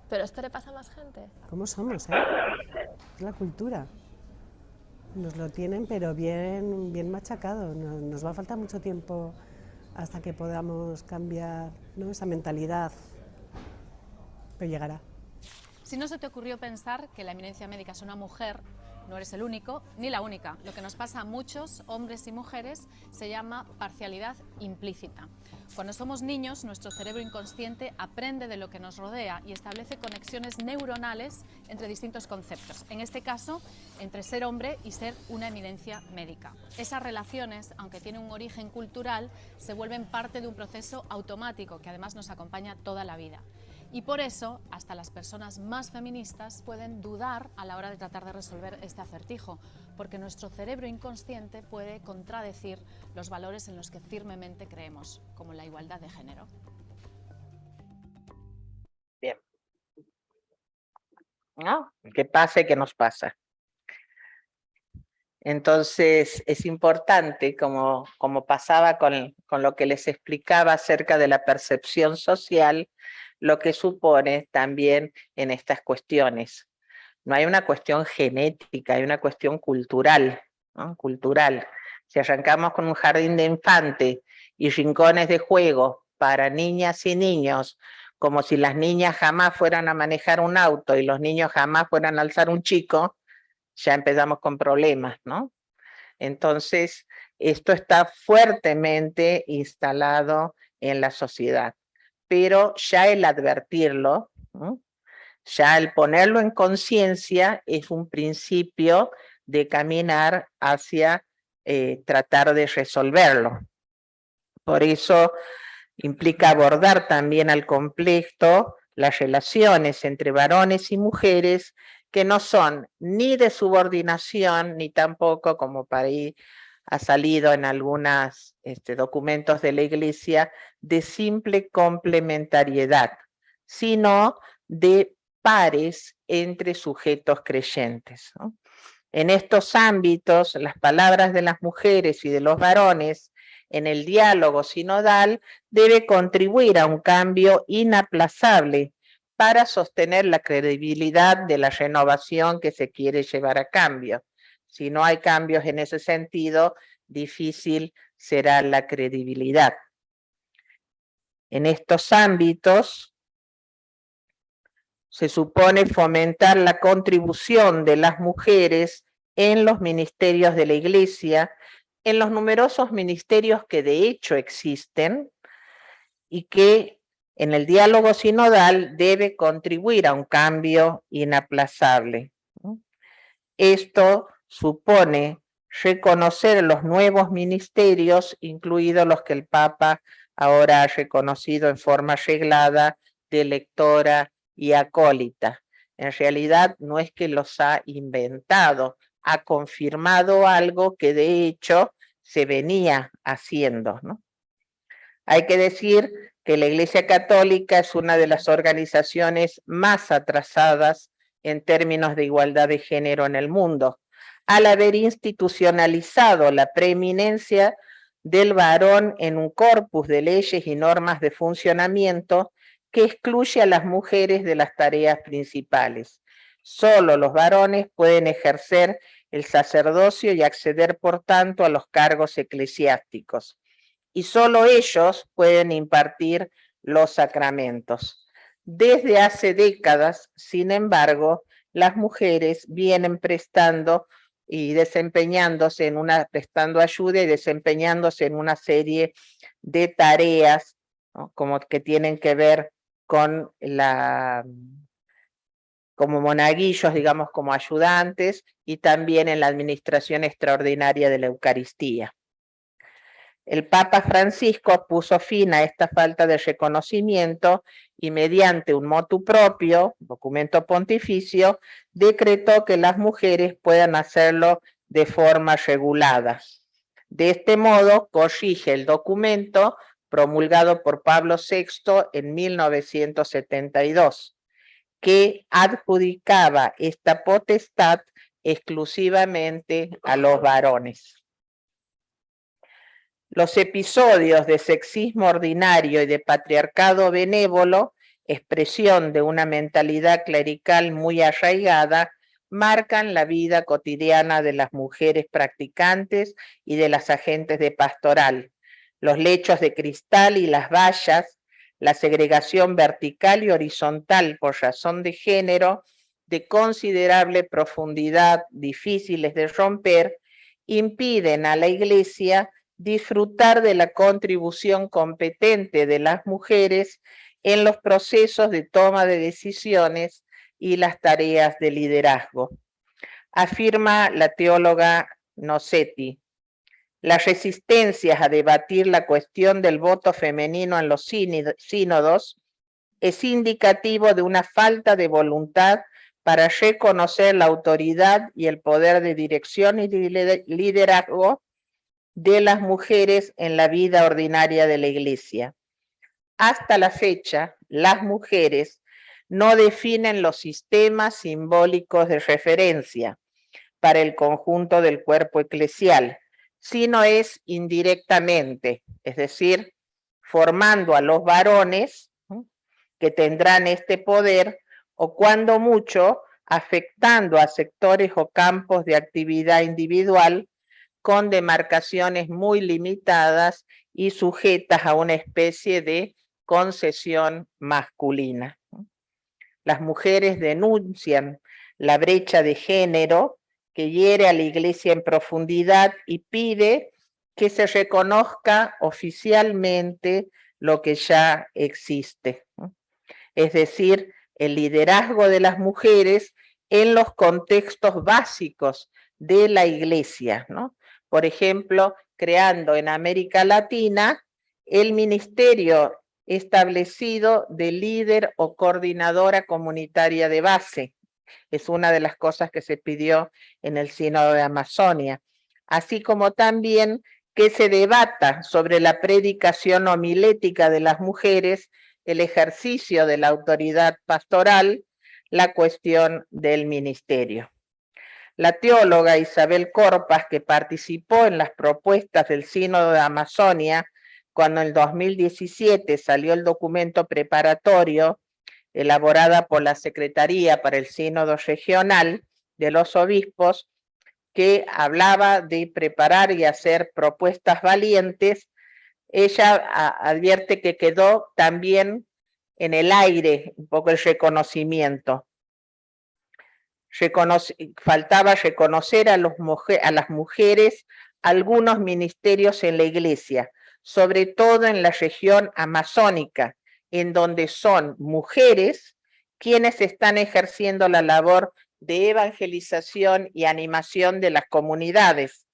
Pero esto le pasa a más gente. ¿Cómo somos, Es la cultura. Nos lo tienen, pero bien machacado. Nos va a faltar mucho tiempo hasta que podamos cambiar, ¿no?, esa mentalidad. Pero llegará. Si no se te ocurrió pensar que la eminencia médica es una mujer, no eres el único ni la única. Lo que nos pasa a muchos hombres y mujeres se llama parcialidad implícita. Cuando somos niños, nuestro cerebro inconsciente aprende de lo que nos rodea y establece conexiones neuronales entre distintos conceptos. En este caso, entre ser hombre y ser una eminencia médica. Esas relaciones, aunque tienen un origen cultural, se vuelven parte de un proceso automático que además nos acompaña toda la vida. Y por eso, hasta las personas más feministas pueden dudar a la hora de tratar de resolver este acertijo, porque nuestro cerebro inconsciente puede contradecir los valores en los que firmemente creemos, como la igualdad de género. Bien. ¿No? ¿Qué pasa y qué nos pasa? Entonces, es importante, como pasaba con lo que les explicaba acerca de la percepción social, lo que supone también en estas cuestiones. No hay una cuestión genética, hay una cuestión cultural, ¿no? Cultural. Si arrancamos con un jardín de infante y rincones de juego para niñas y niños, como si las niñas jamás fueran a manejar un auto y los niños jamás fueran a alzar un chico, ya empezamos con problemas, ¿no? Entonces, esto está fuertemente instalado en la sociedad. Pero ya el advertirlo, ¿no?, ya el ponerlo en conciencia es un principio de caminar hacia tratar de resolverlo. Por eso implica abordar también al completo las relaciones entre varones y mujeres que no son ni de subordinación, ni tampoco, como para ahí ha salido en algunos documentos de la Iglesia, de simple complementariedad, sino de pares entre sujetos creyentes, ¿no? En estos ámbitos, las palabras de las mujeres y de los varones en el diálogo sinodal debe contribuir a un cambio inaplazable para sostener la credibilidad de la renovación que se quiere llevar a cambio. Si no hay cambios en ese sentido, difícil será la credibilidad. En estos ámbitos se supone fomentar la contribución de las mujeres en los ministerios de la Iglesia, en los numerosos ministerios que de hecho existen y que en el diálogo sinodal debe contribuir a un cambio inaplazable. Esto supone reconocer los nuevos ministerios, incluidos los que el Papa ahora ha reconocido en forma reglada de lectora y acólita. En realidad no es que los ha inventado, ha confirmado algo que de hecho se venía haciendo, ¿no? Hay que decir que la Iglesia Católica es una de las organizaciones más atrasadas en términos de igualdad de género en el mundo, al haber institucionalizado la preeminencia del varón en un corpus de leyes y normas de funcionamiento que excluye a las mujeres de las tareas principales. Solo los varones pueden ejercer el sacerdocio y acceder, por tanto, a los cargos eclesiásticos. Y solo ellos pueden impartir los sacramentos. Desde hace décadas, sin embargo, las mujeres vienen prestando y desempeñándose prestando ayuda y desempeñándose en una serie de tareas, ¿no?, como que tienen que ver con como monaguillos, digamos, como ayudantes, y también en la administración extraordinaria de la Eucaristía. El Papa Francisco puso fin a esta falta de reconocimiento y mediante un motu propio, documento pontificio, decretó que las mujeres puedan hacerlo de forma regulada. De este modo, corrige el documento promulgado por Pablo VI en 1972, que adjudicaba esta potestad exclusivamente a los varones. Los episodios de sexismo ordinario y de patriarcado benévolo, expresión de una mentalidad clerical muy arraigada, marcan la vida cotidiana de las mujeres practicantes y de las agentes de pastoral. Los lechos de cristal y las vallas, la segregación vertical y horizontal por razón de género, de considerable profundidad, difíciles de romper, impiden a la Iglesia disfrutar de la contribución competente de las mujeres en los procesos de toma de decisiones y las tareas de liderazgo. Afirma la teóloga Nocetti: las resistencias a debatir la cuestión del voto femenino en los sínodos es indicativo de una falta de voluntad para reconocer la autoridad y el poder de dirección y liderazgo de las mujeres en la vida ordinaria de la Iglesia. Hasta la fecha, las mujeres no definen los sistemas simbólicos de referencia para el conjunto del cuerpo eclesial, sino es indirectamente, es decir, formando a los varones que tendrán este poder, o cuando mucho, afectando a sectores o campos de actividad individual con demarcaciones muy limitadas y sujetas a una especie de concesión masculina. Las mujeres denuncian la brecha de género que hiere a la Iglesia en profundidad y pide que se reconozca oficialmente lo que ya existe, es decir, el liderazgo de las mujeres en los contextos básicos de la Iglesia, ¿no? Por ejemplo, creando en América Latina el ministerio establecido de líder o coordinadora comunitaria de base. Es una de las cosas que se pidió en el Sínodo de Amazonia, así como también que se debata sobre la predicación homilética de las mujeres, el ejercicio de la autoridad pastoral, la cuestión del ministerio. La teóloga Isabel Corpas, que participó en las propuestas del Sínodo de Amazonia, cuando en el 2017 salió el documento preparatorio elaborada por la Secretaría para el Sínodo Regional de los Obispos, que hablaba de preparar y hacer propuestas valientes, ella advierte que quedó también en el aire un poco el reconocimiento. Faltaba reconocer a las mujeres algunos ministerios en la Iglesia, sobre todo en la región amazónica, en donde son mujeres quienes están ejerciendo la labor de evangelización y animación de las comunidades,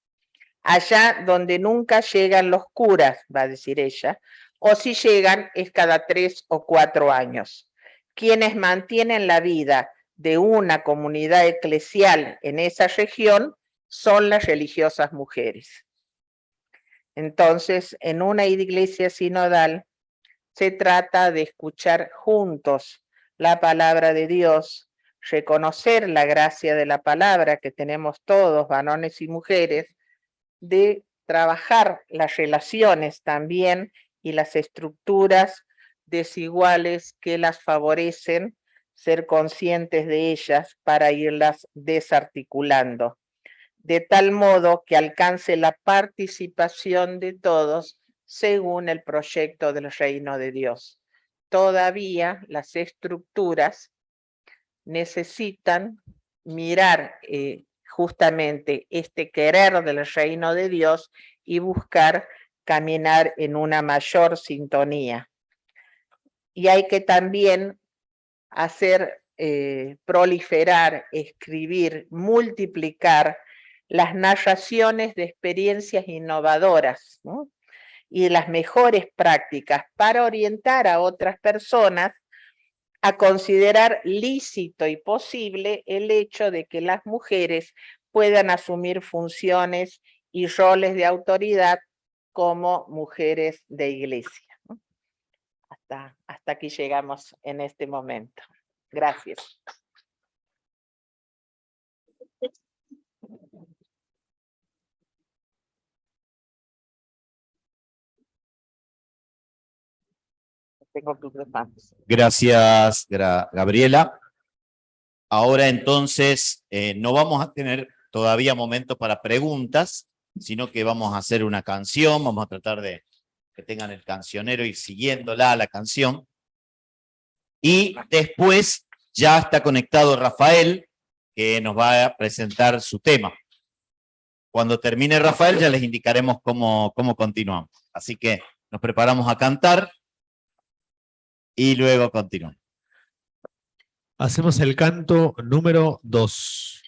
allá donde nunca llegan los curas, va a decir ella, o si llegan es cada 3 o 4 años. Quienes mantienen la vida de una comunidad eclesial en esa región son las religiosas mujeres. Entonces, en una iglesia sinodal se trata de escuchar juntos la palabra de Dios, reconocer la gracia de la palabra que tenemos todos, varones y mujeres, de trabajar las relaciones también y las estructuras desiguales que las favorecen, ser conscientes de ellas para irlas desarticulando, de tal modo que alcance la participación de todos según el proyecto del reino de Dios. Todavía las estructuras necesitan mirar justamente este querer del reino de Dios y buscar caminar en una mayor sintonía. Y hay que también hacer proliferar, escribir, multiplicar las narraciones de experiencias innovadoras, ¿no? Y las mejores prácticas para orientar a otras personas a considerar lícito y posible el hecho de que las mujeres puedan asumir funciones y roles de autoridad como mujeres de iglesia, ¿no? Hasta aquí llegamos en este momento. Gracias. Gracias, Gabriela. Ahora entonces no vamos a tener todavía momentos para preguntas, sino que vamos a hacer una canción, vamos a tratar de que tengan el cancionero y siguiéndola la canción. Y después ya está conectado Rafael, que nos va a presentar su tema. Cuando termine Rafael ya les indicaremos cómo continuamos. Así que nos preparamos a cantar y luego continuamos. Hacemos el canto número 2.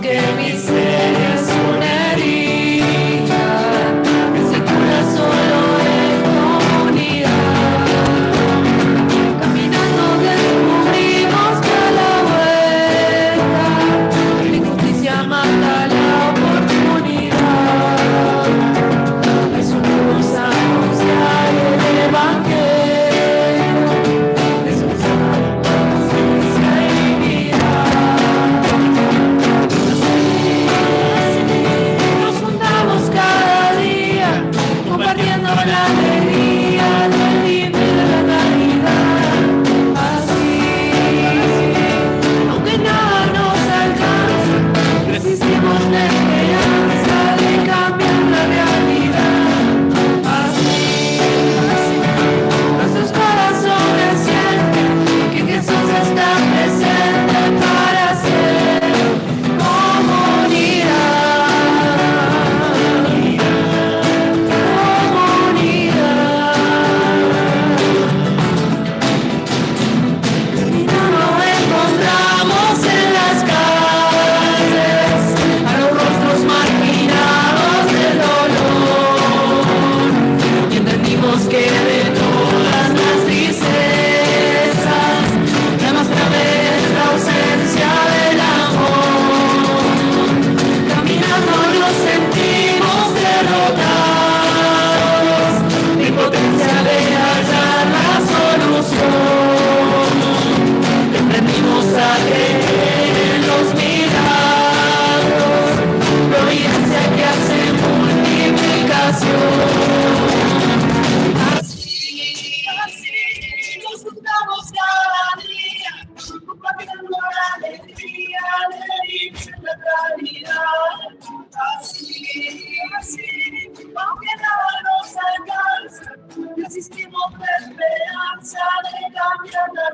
Que miseria es una herida que se cura solo en comunidad. Caminando descubrimos que a la vuelta la injusticia mata la oportunidad. Es un luz anunciar el evangelio de su justicia y vida. Compartiendo la alegría del libre de la caridad. Así, aunque nada nos alcanza, resistimos la esperanza de cambiar la realidad. Así, nuestros corazones sienten que Jesús está presente para ser comunidad.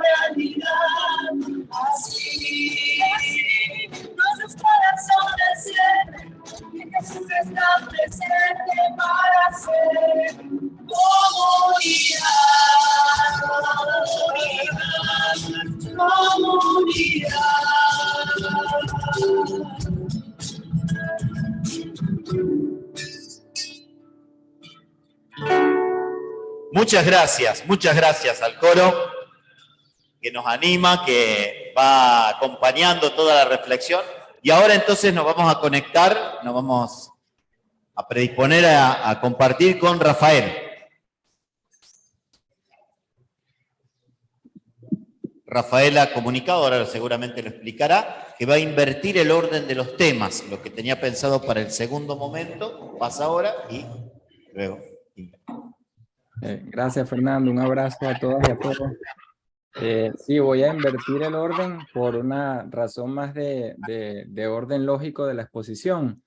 realidad. Así, nuestros corazones sienten que Jesús está presente para ser comunidad, comunidad. Muchas gracias al coro que nos anima, que va acompañando toda la reflexión. Y ahora entonces nos vamos a conectar, nos vamos a predisponer a compartir con Rafael. Rafaela comunicadora, seguramente lo explicará, que va a invertir el orden de los temas. Lo que tenía pensado para el segundo momento pasa ahora y luego. Gracias, Fernando. Un abrazo a todas y a todos. Sí, voy a invertir el orden por una razón más de orden lógico de la exposición,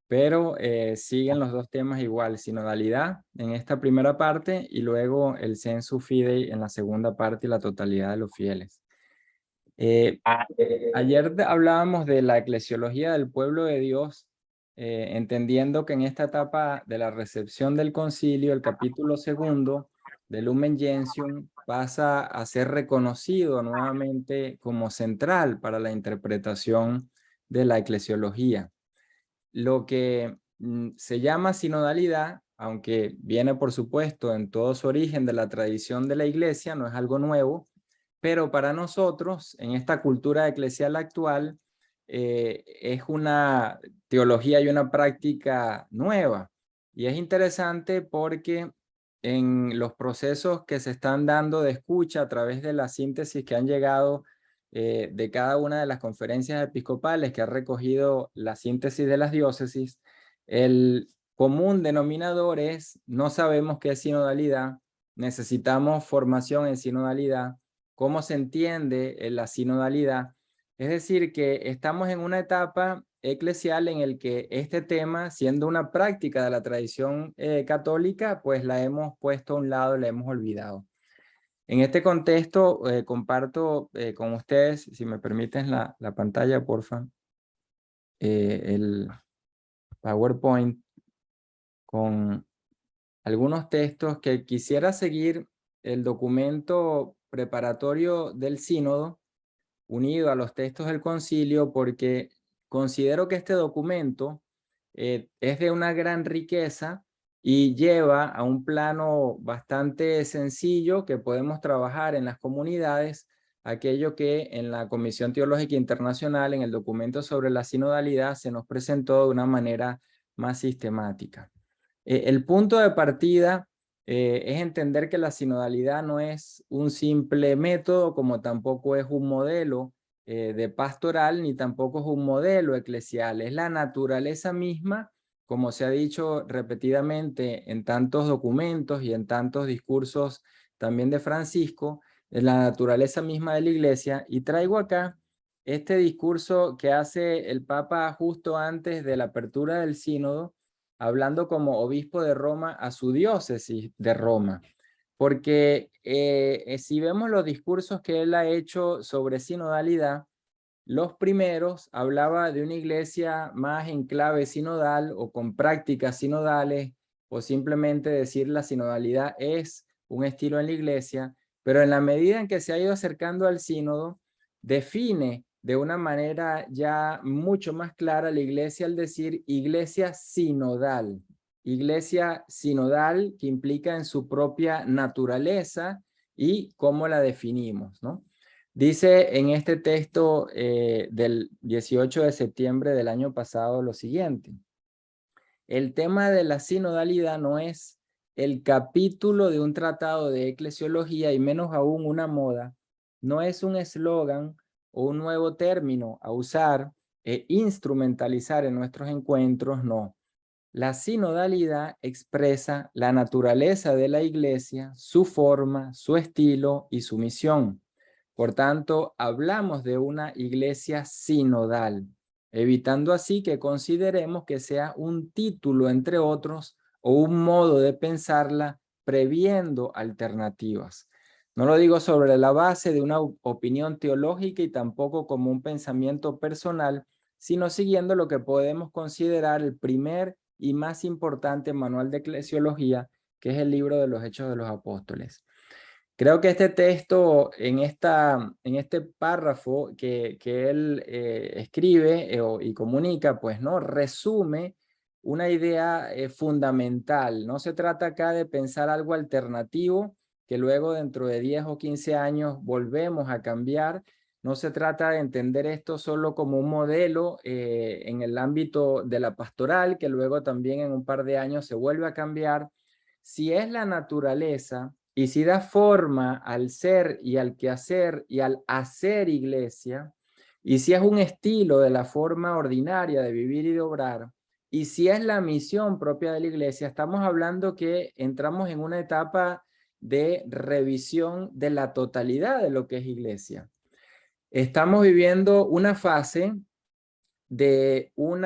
pero siguen los dos temas igual, sinodalidad en esta primera parte y luego el sensu fidei en la segunda parte y la totalidad de los fieles. Ayer hablábamos de la eclesiología del pueblo de Dios, entendiendo que en esta etapa de la recepción del concilio, el capítulo segundo del Lumen Gentium pasa a ser reconocido nuevamente como central para la interpretación de la eclesiología. Lo que se llama sinodalidad, aunque viene por supuesto en todo su origen de la tradición de la Iglesia, no es algo nuevo, pero para nosotros, en esta cultura eclesial actual, es una teología y una práctica nueva. Y es interesante porque en los procesos que se están dando de escucha a través de la síntesis que han llegado de cada una de las conferencias episcopales que ha recogido la síntesis de las diócesis, el común denominador es: no sabemos qué es sinodalidad, necesitamos formación en sinodalidad, cómo se entiende la sinodalidad. Es decir, que estamos en una etapa eclesial en el que este tema, siendo una práctica de la tradición católica, pues la hemos puesto a un lado, la hemos olvidado. En este contexto, comparto con ustedes, si me permiten la pantalla, porfa, el PowerPoint con algunos textos que quisiera seguir el documento preparatorio del sínodo, unido a los textos del concilio, porque considero que este documento es de una gran riqueza y lleva a un plano bastante sencillo que podemos trabajar en las comunidades, aquello que en la Comisión Teológica Internacional, en el documento sobre la sinodalidad, se nos presentó de una manera más sistemática. El punto de partida es entender que la sinodalidad no es un simple método, como tampoco es un modelo de pastoral, ni tampoco es un modelo eclesial. Es la naturaleza misma, como se ha dicho repetidamente en tantos documentos y en tantos discursos también de Francisco, es la naturaleza misma de la Iglesia. Y traigo acá este discurso que hace el Papa justo antes de la apertura del sínodo, hablando como obispo de Roma a su diócesis de Roma. Porque si vemos los discursos que él ha hecho sobre sinodalidad, los primeros hablaba de una iglesia más en clave sinodal o con prácticas sinodales, o simplemente decir la sinodalidad es un estilo en la iglesia, pero en la medida en que se ha ido acercando al sínodo, define de una manera ya mucho más clara la iglesia al decir iglesia sinodal que implica en su propia naturaleza y cómo la definimos, ¿no? Dice en este texto del 18 de septiembre del año pasado lo siguiente: el tema de la sinodalidad no es el capítulo de un tratado de eclesiología y menos aún una moda, no es un eslogan o un nuevo término a usar e instrumentalizar en nuestros encuentros, no. La sinodalidad expresa la naturaleza de la iglesia, su forma, su estilo y su misión. Por tanto, hablamos de una iglesia sinodal, evitando así que consideremos que sea un título entre otros o un modo de pensarla previendo alternativas. No lo digo sobre la base de una opinión teológica y tampoco como un pensamiento personal, sino siguiendo lo que podemos considerar el primer y más importante manual de eclesiología, que es el libro de los Hechos de los Apóstoles. Creo que este texto, en este párrafo que él escribe y comunica, pues, ¿no? Resume una idea fundamental. No se trata acá de pensar algo alternativo, que luego dentro de 10 o 15 años volvemos a cambiar. No se trata de entender esto solo como un modelo en el ámbito de la pastoral, que luego también en un par de años se vuelve a cambiar. Si es la naturaleza y si da forma al ser y al quehacer y al hacer iglesia, y si es un estilo de la forma ordinaria de vivir y de obrar, y si es la misión propia de la iglesia, estamos hablando que entramos en una etapa de revisión de la totalidad de lo que es iglesia. Estamos viviendo una fase de un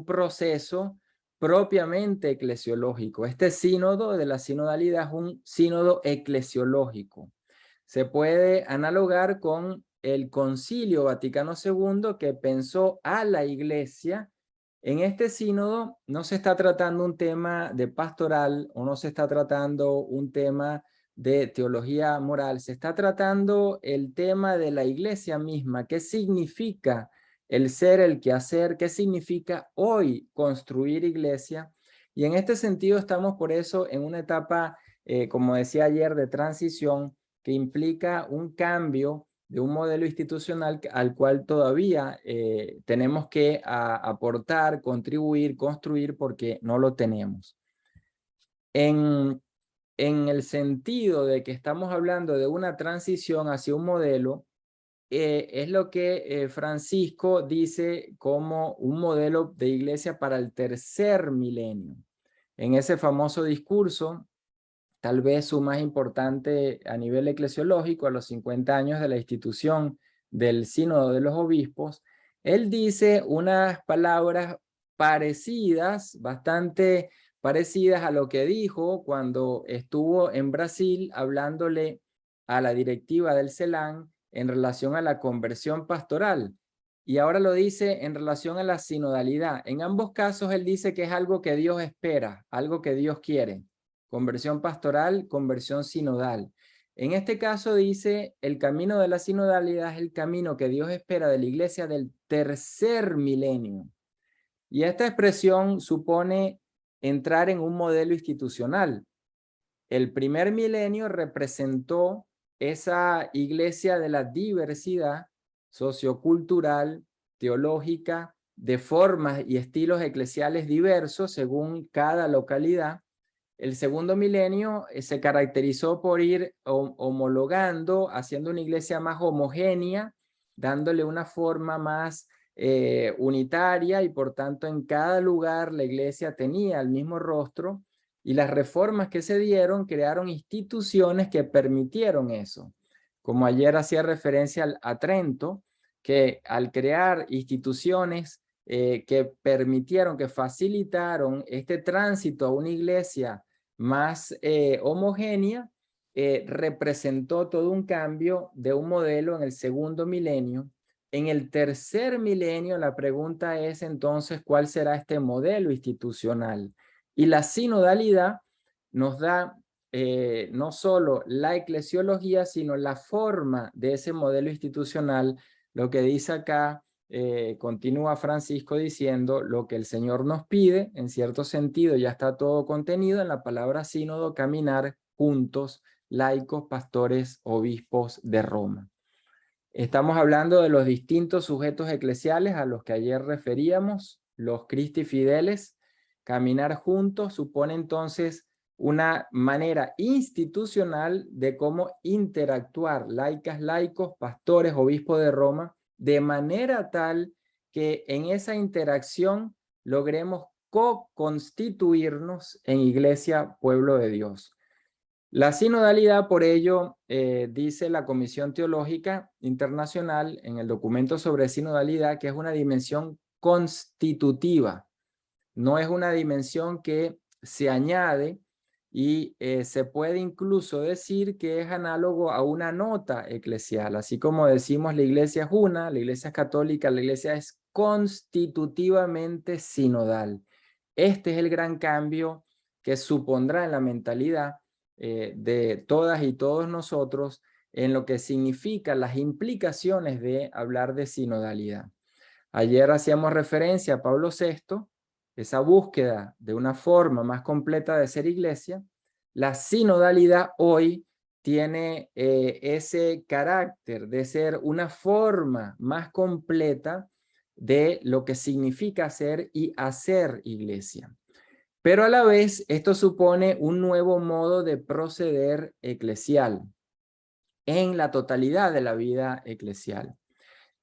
proceso propiamente eclesiológico. Este sínodo de la sinodalidad es un sínodo eclesiológico. Se puede analogar con el Concilio Vaticano II, que pensó a la iglesia. En este sínodo no se está tratando un tema de pastoral o no se está tratando un tema de teología moral, se está tratando el tema de la iglesia misma. ¿Qué significa el ser, el quehacer? ¿Qué significa hoy construir iglesia? Y en este sentido estamos por eso en una etapa, como decía ayer, de transición que implica un cambio de un modelo institucional al cual todavía tenemos que aportar, contribuir, construir, porque no lo tenemos. En el sentido de que estamos hablando de una transición hacia un modelo, es lo que Francisco dice como un modelo de iglesia para el tercer milenio. En ese famoso discurso, tal vez su más importante a nivel eclesiológico, a los 50 años de la institución del Sínodo de los Obispos, él dice unas palabras parecidas, bastante parecidas a lo que dijo cuando estuvo en Brasil hablándole a la directiva del CELAM en relación a la conversión pastoral. Y ahora lo dice en relación a la sinodalidad. En ambos casos él dice que es algo que Dios espera, algo que Dios quiere. Conversión pastoral, conversión sinodal. En este caso dice, el camino de la sinodalidad es el camino que Dios espera de la iglesia del tercer milenio. Y esta expresión supone entrar en un modelo institucional. El primer milenio representó esa iglesia de la diversidad sociocultural, teológica, de formas y estilos eclesiales diversos según cada localidad. El segundo milenio se caracterizó por ir homologando, haciendo una iglesia más homogénea, dándole una forma más unitaria y por tanto en cada lugar la iglesia tenía el mismo rostro y las reformas que se dieron crearon instituciones que permitieron eso. Como ayer hacía referencia a Trento, que al crear instituciones que permitieron, que facilitaron este tránsito a una iglesia más homogénea, representó todo un cambio de un modelo en el segundo milenio. En el tercer milenio, la pregunta es entonces, ¿cuál será este modelo institucional? Y la sinodalidad nos da no solo la eclesiología, sino la forma de ese modelo institucional. Lo que dice acá, continúa Francisco diciendo, lo que el Señor nos pide, en cierto sentido ya está todo contenido en la palabra sínodo, caminar juntos, laicos, pastores, obispos de Roma. Estamos hablando de los distintos sujetos eclesiales a los que ayer referíamos, los Christi Fideles. Caminar juntos supone entonces una manera institucional de cómo interactuar laicas, laicos, pastores, obispos de Roma, de manera tal que en esa interacción logremos co-constituirnos en iglesia, pueblo de Dios. La sinodalidad, por ello, dice la Comisión Teológica Internacional en el documento sobre sinodalidad, que es una dimensión constitutiva, no es una dimensión que se añade y se puede incluso decir que es análogo a una nota eclesial. Así como decimos la iglesia es una, la iglesia es católica, la iglesia es constitutivamente sinodal. Este es el gran cambio que supondrá en la mentalidad de todas y todos nosotros en lo que significan las implicaciones de hablar de sinodalidad. Ayer hacíamos referencia a Pablo VI, esa búsqueda de una forma más completa de ser iglesia. La sinodalidad hoy tiene ese carácter de ser una forma más completa de lo que significa ser y hacer iglesia. Pero a la vez esto supone un nuevo modo de proceder eclesial en la totalidad de la vida eclesial.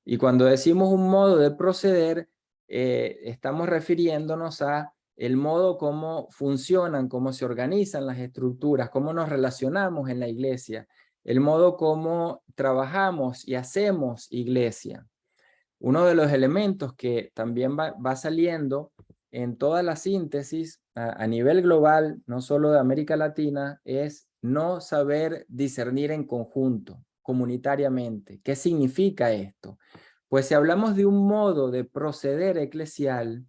Y cuando decimos un modo de proceder, estamos refiriéndonos a el modo cómo funcionan, cómo se organizan las estructuras, cómo nos relacionamos en la iglesia, el modo cómo trabajamos y hacemos iglesia. Uno de los elementos que también va saliendo en toda la síntesis a nivel global, no solo de América Latina, es no saber discernir en conjunto, comunitariamente. ¿Qué significa esto? Pues si hablamos de un modo de proceder eclesial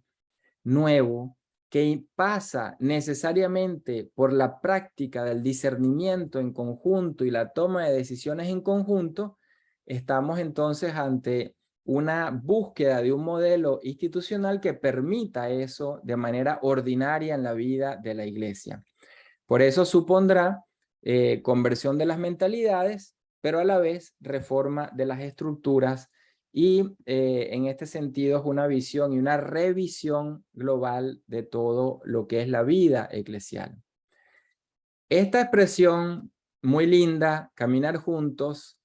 nuevo que pasa necesariamente por la práctica del discernimiento en conjunto y la toma de decisiones en conjunto, estamos entonces ante una búsqueda de un modelo institucional que permita eso de manera ordinaria en la vida de la iglesia. Por eso supondrá conversión de las mentalidades, pero a la vez reforma de las estructuras y en este sentido es una visión y una revisión global de todo lo que es la vida eclesial. Esta expresión muy linda, caminar juntos,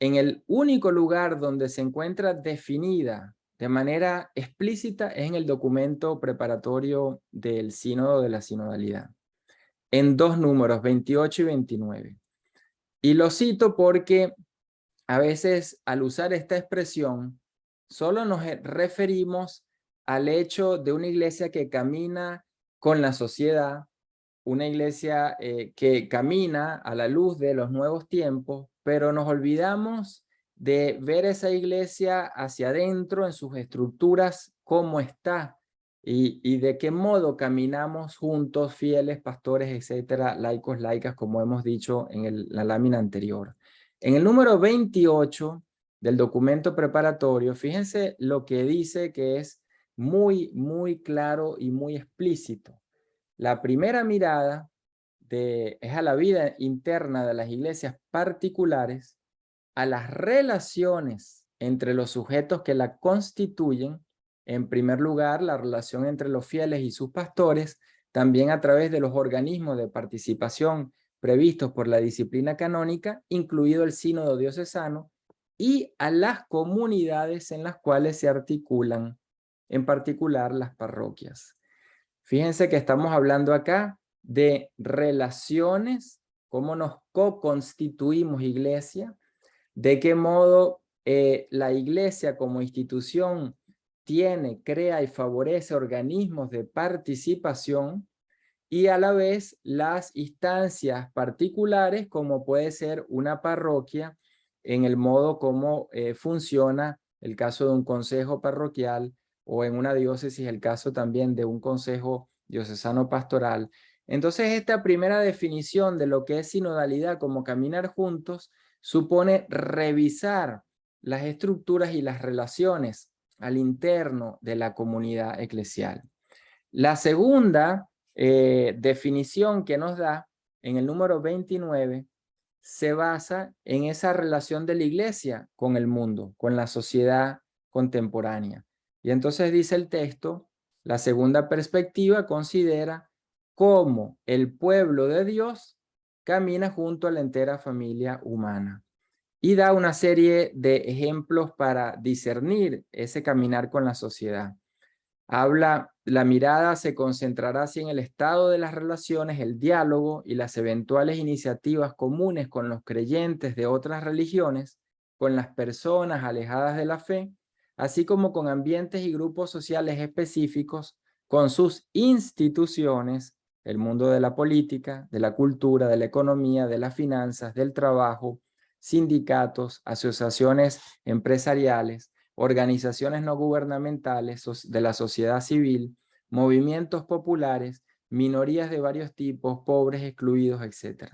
en el único lugar donde se encuentra definida de manera explícita es en el documento preparatorio del Sínodo de la Sinodalidad, en dos números, 28 y 29. Y lo cito porque a veces al usar esta expresión solo nos referimos al hecho de una iglesia que camina con la sociedad, una iglesia que camina a la luz de los nuevos tiempos, pero nos olvidamos de ver esa iglesia hacia adentro en sus estructuras, cómo está y de qué modo caminamos juntos, fieles, pastores, etcétera, laicos, laicas, como hemos dicho en la lámina anterior. En el número 28 del documento preparatorio, fíjense lo que dice que es muy, muy claro y muy explícito. La primera mirada es a la vida interna de las iglesias particulares, a las relaciones entre los sujetos que la constituyen, en primer lugar, la relación entre los fieles y sus pastores, también a través de los organismos de participación previstos por la disciplina canónica, incluido el sínodo diocesano, y a las comunidades en las cuales se articulan, en particular las parroquias. Fíjense que estamos hablando acá de relaciones, cómo nos co-constituimos iglesia, de qué modo la iglesia como institución tiene, crea y favorece organismos de participación y a la vez las instancias particulares como puede ser una parroquia en el modo como funciona el caso de un consejo parroquial o en una diócesis el caso también de un consejo diocesano pastoral. Entonces esta primera definición de lo que es sinodalidad como caminar juntos supone revisar las estructuras y las relaciones al interno de la comunidad eclesial. La segunda definición que nos da en el número 29 se basa en esa relación de la iglesia con el mundo, con la sociedad contemporánea. Y entonces dice el texto, la segunda perspectiva considera cómo el pueblo de Dios camina junto a la entera familia humana. Y da una serie de ejemplos para discernir ese caminar con la sociedad. La mirada se concentrará así en el estado de las relaciones, el diálogo y las eventuales iniciativas comunes con los creyentes de otras religiones, con las personas alejadas de la fe, así como con ambientes y grupos sociales específicos, con sus instituciones el mundo de la política, de la cultura, de la economía, de las finanzas, del trabajo, sindicatos, asociaciones empresariales, organizaciones no gubernamentales de la sociedad civil, movimientos populares, minorías de varios tipos, pobres, excluidos, etc.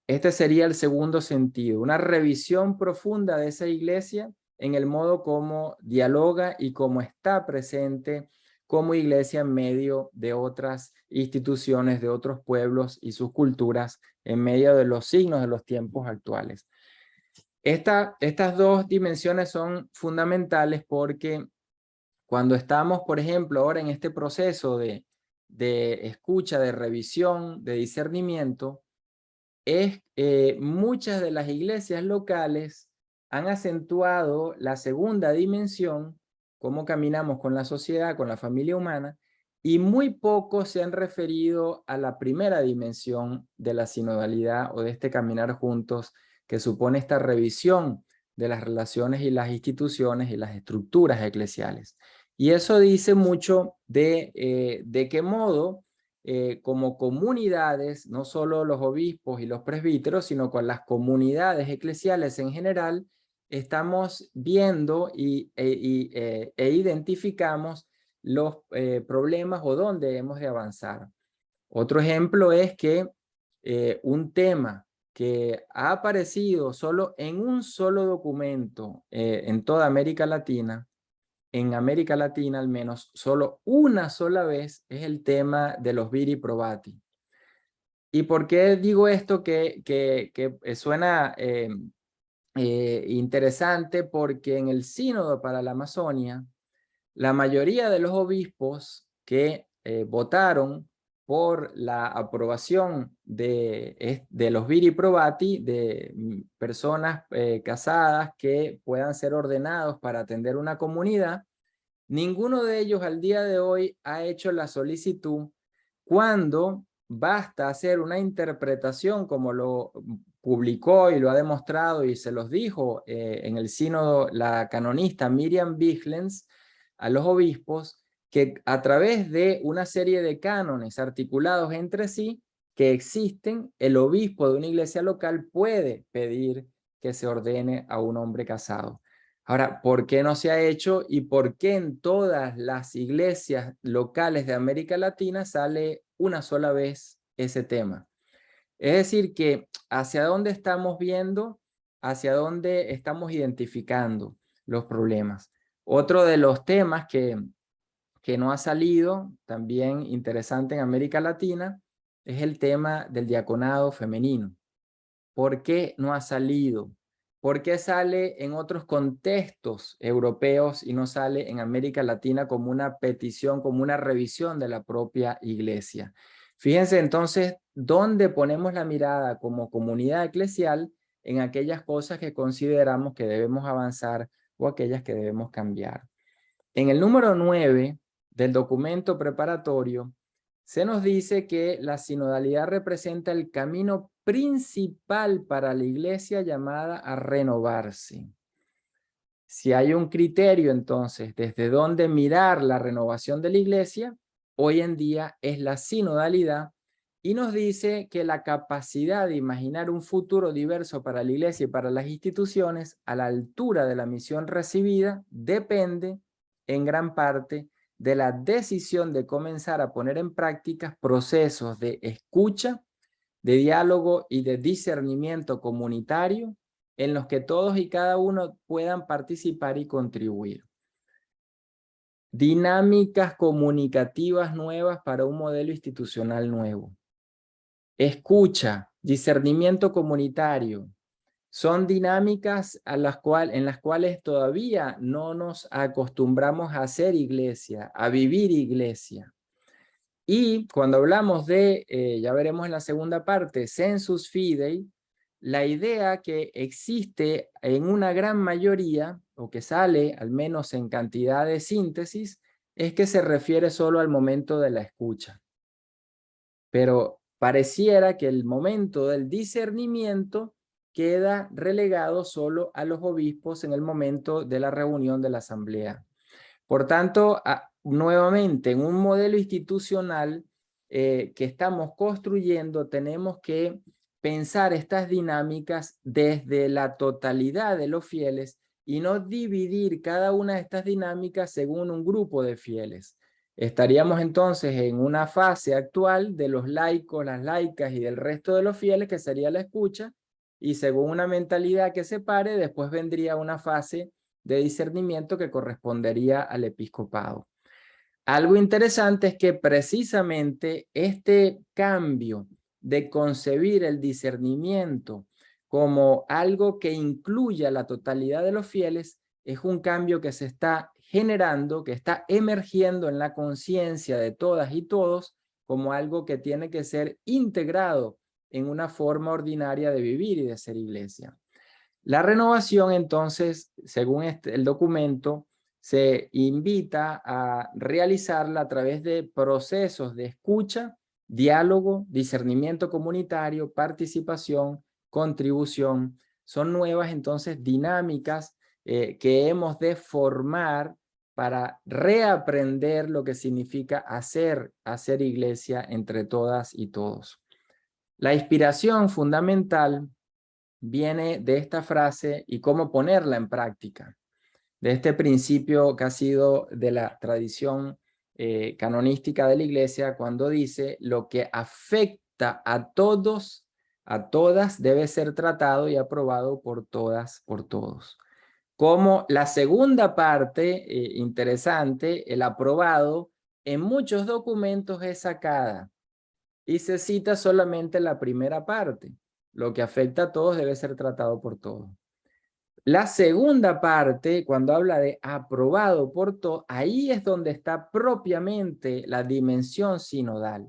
Este sería el segundo sentido, una revisión profunda de esa iglesia en el modo como dialoga y cómo está presente como iglesia en medio de otras instituciones, de otros pueblos y sus culturas, en medio de los signos de los tiempos actuales. Estas dos dimensiones son fundamentales porque cuando estamos, por ejemplo, ahora en este proceso de escucha, de revisión, de discernimiento, muchas de las iglesias locales han acentuado la segunda dimensión, cómo caminamos con la sociedad, con la familia humana, y muy pocos se han referido a la primera dimensión de la sinodalidad o de este caminar juntos, que supone esta revisión de las relaciones y las instituciones y las estructuras eclesiales. Y eso dice mucho de qué modo, como comunidades, no solo los obispos y los presbíteros, sino con las comunidades eclesiales en general, estamos viendo e identificamos los problemas o dónde debemos de avanzar. Otro ejemplo es que un tema que ha aparecido solo en un solo documento en toda América Latina, en América Latina al menos, solo una sola vez, es el tema de los viri probati. ¿Y por qué digo esto que suena interesante? Porque en el Sínodo para la Amazonia, la mayoría de los obispos que votaron por la aprobación de los viri probati, de personas casadas que puedan ser ordenados para atender una comunidad, ninguno de ellos al día de hoy ha hecho la solicitud cuando basta hacer una interpretación como lo publicó y lo ha demostrado y se los dijo en el sínodo la canonista Miriam Vigilens a los obispos, que a través de una serie de cánones articulados entre sí que existen, el obispo de una iglesia local puede pedir que se ordene a un hombre casado. Ahora, ¿por qué no se ha hecho y por qué en todas las iglesias locales de América Latina sale una sola vez ese tema? Es decir, que hacia dónde estamos viendo, hacia dónde estamos identificando los problemas. Otro de los temas que no ha salido, también interesante en América Latina, es el tema del diaconado femenino. ¿Por qué no ha salido? ¿Por qué sale en otros contextos europeos y no sale en América Latina como una petición, como una revisión de la propia iglesia? Fíjense entonces dónde ponemos la mirada como comunidad eclesial en aquellas cosas que consideramos que debemos avanzar o aquellas que debemos cambiar. En el número 9 del documento preparatorio, se nos dice que la sinodalidad representa el camino principal para la iglesia llamada a renovarse. Si hay un criterio entonces desde donde mirar la renovación de la iglesia, hoy en día es la sinodalidad, y nos dice que la capacidad de imaginar un futuro diverso para la iglesia y para las instituciones a la altura de la misión recibida depende en gran parte de la decisión de comenzar a poner en práctica procesos de escucha, de diálogo y de discernimiento comunitario en los que todos y cada uno puedan participar y contribuir. Dinámicas comunicativas nuevas para un modelo institucional nuevo. Escucha, discernimiento comunitario, son dinámicas en las cuales todavía no nos acostumbramos a hacer iglesia, a vivir iglesia. Y cuando hablamos de, ya veremos en la segunda parte, sensus fidei, la idea que existe en una gran mayoría, o que sale al menos en cantidad de síntesis, es que se refiere solo al momento de la escucha. Pero pareciera que el momento del discernimiento queda relegado solo a los obispos en el momento de la reunión de la asamblea. Por tanto, nuevamente, en un modelo institucional que estamos construyendo, tenemos que pensar estas dinámicas desde la totalidad de los fieles y no dividir cada una de estas dinámicas según un grupo de fieles. Estaríamos entonces en una fase actual de los laicos, las laicas y del resto de los fieles, que sería la escucha, y según una mentalidad que separe, después vendría una fase de discernimiento que correspondería al episcopado. Algo interesante es que precisamente este cambio de concebir el discernimiento como algo que incluya la totalidad de los fieles es un cambio que se está generando, que está emergiendo en la conciencia de todas y todos como algo que tiene que ser integrado en una forma ordinaria de vivir y de ser iglesia. La renovación, entonces, según el documento, se invita a realizarla a través de procesos de escucha, diálogo, discernimiento comunitario, participación, contribución. Son nuevas, entonces, dinámicas que hemos de formar para reaprender lo que significa hacer iglesia entre todas y todos. La inspiración fundamental viene de esta frase y cómo ponerla en práctica, de este principio que ha sido de la tradición canonística de la iglesia, cuando dice: lo que afecta a todos, a todas, debe ser tratado y aprobado por todas, por todos. Como la segunda parte, interesante, el aprobado, en muchos documentos es sacada y se cita solamente la primera parte. Lo que afecta a todos debe ser tratado por todos. La segunda parte, cuando habla de aprobado por todos, ahí es donde está propiamente la dimensión sinodal.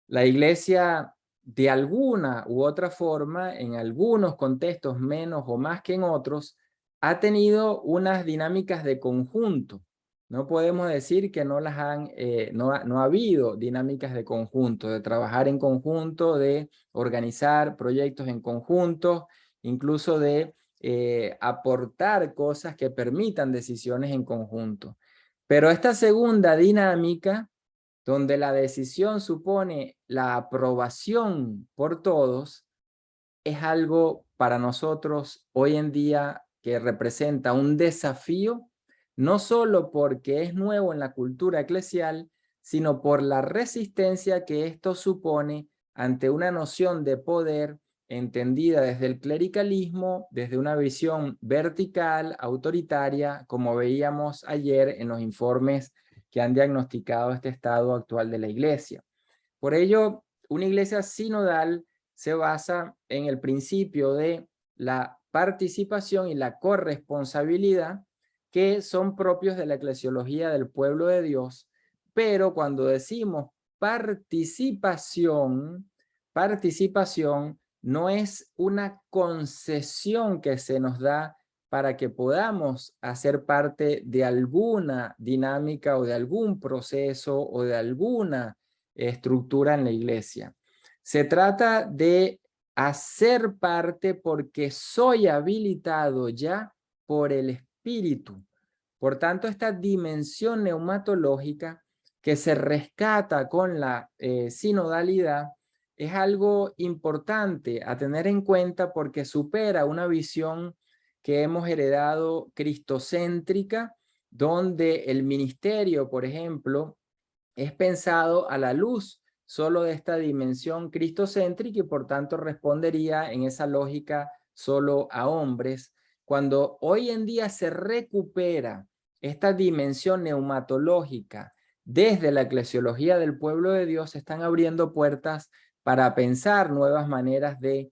La iglesia, de alguna u otra forma, en algunos contextos menos o más que en otros, ha tenido unas dinámicas de conjunto. No podemos decir que no ha habido dinámicas de conjunto, de trabajar en conjunto, de organizar proyectos en conjunto, incluso de aportar cosas que permitan decisiones en conjunto. Pero esta segunda dinámica, donde la decisión supone la aprobación por todos, es algo para nosotros hoy en día que representa un desafío, no solo porque es nuevo en la cultura eclesial, sino por la resistencia que esto supone ante una noción de poder entendida desde el clericalismo, desde una visión vertical, autoritaria, como veíamos ayer en los informes que han diagnosticado este estado actual de la iglesia. Por ello, una iglesia sinodal se basa en el principio de la participación y la corresponsabilidad, que son propios de la eclesiología del pueblo de Dios, pero cuando decimos participación no es una concesión que se nos da para que podamos hacer parte de alguna dinámica o de algún proceso o de alguna estructura en la iglesia. Se trata de hacer parte porque soy habilitado ya por el Espíritu. Por tanto, esta dimensión neumatológica que se rescata con la sinodalidad es algo importante a tener en cuenta porque supera una visión que hemos heredado cristocéntrica, donde el ministerio, por ejemplo, es pensado a la luz solo de esta dimensión cristocéntrica y por tanto respondería en esa lógica solo a hombres, cuando hoy en día se recupera esta dimensión neumatológica desde la eclesiología del pueblo de Dios, se están abriendo puertas para pensar nuevas maneras de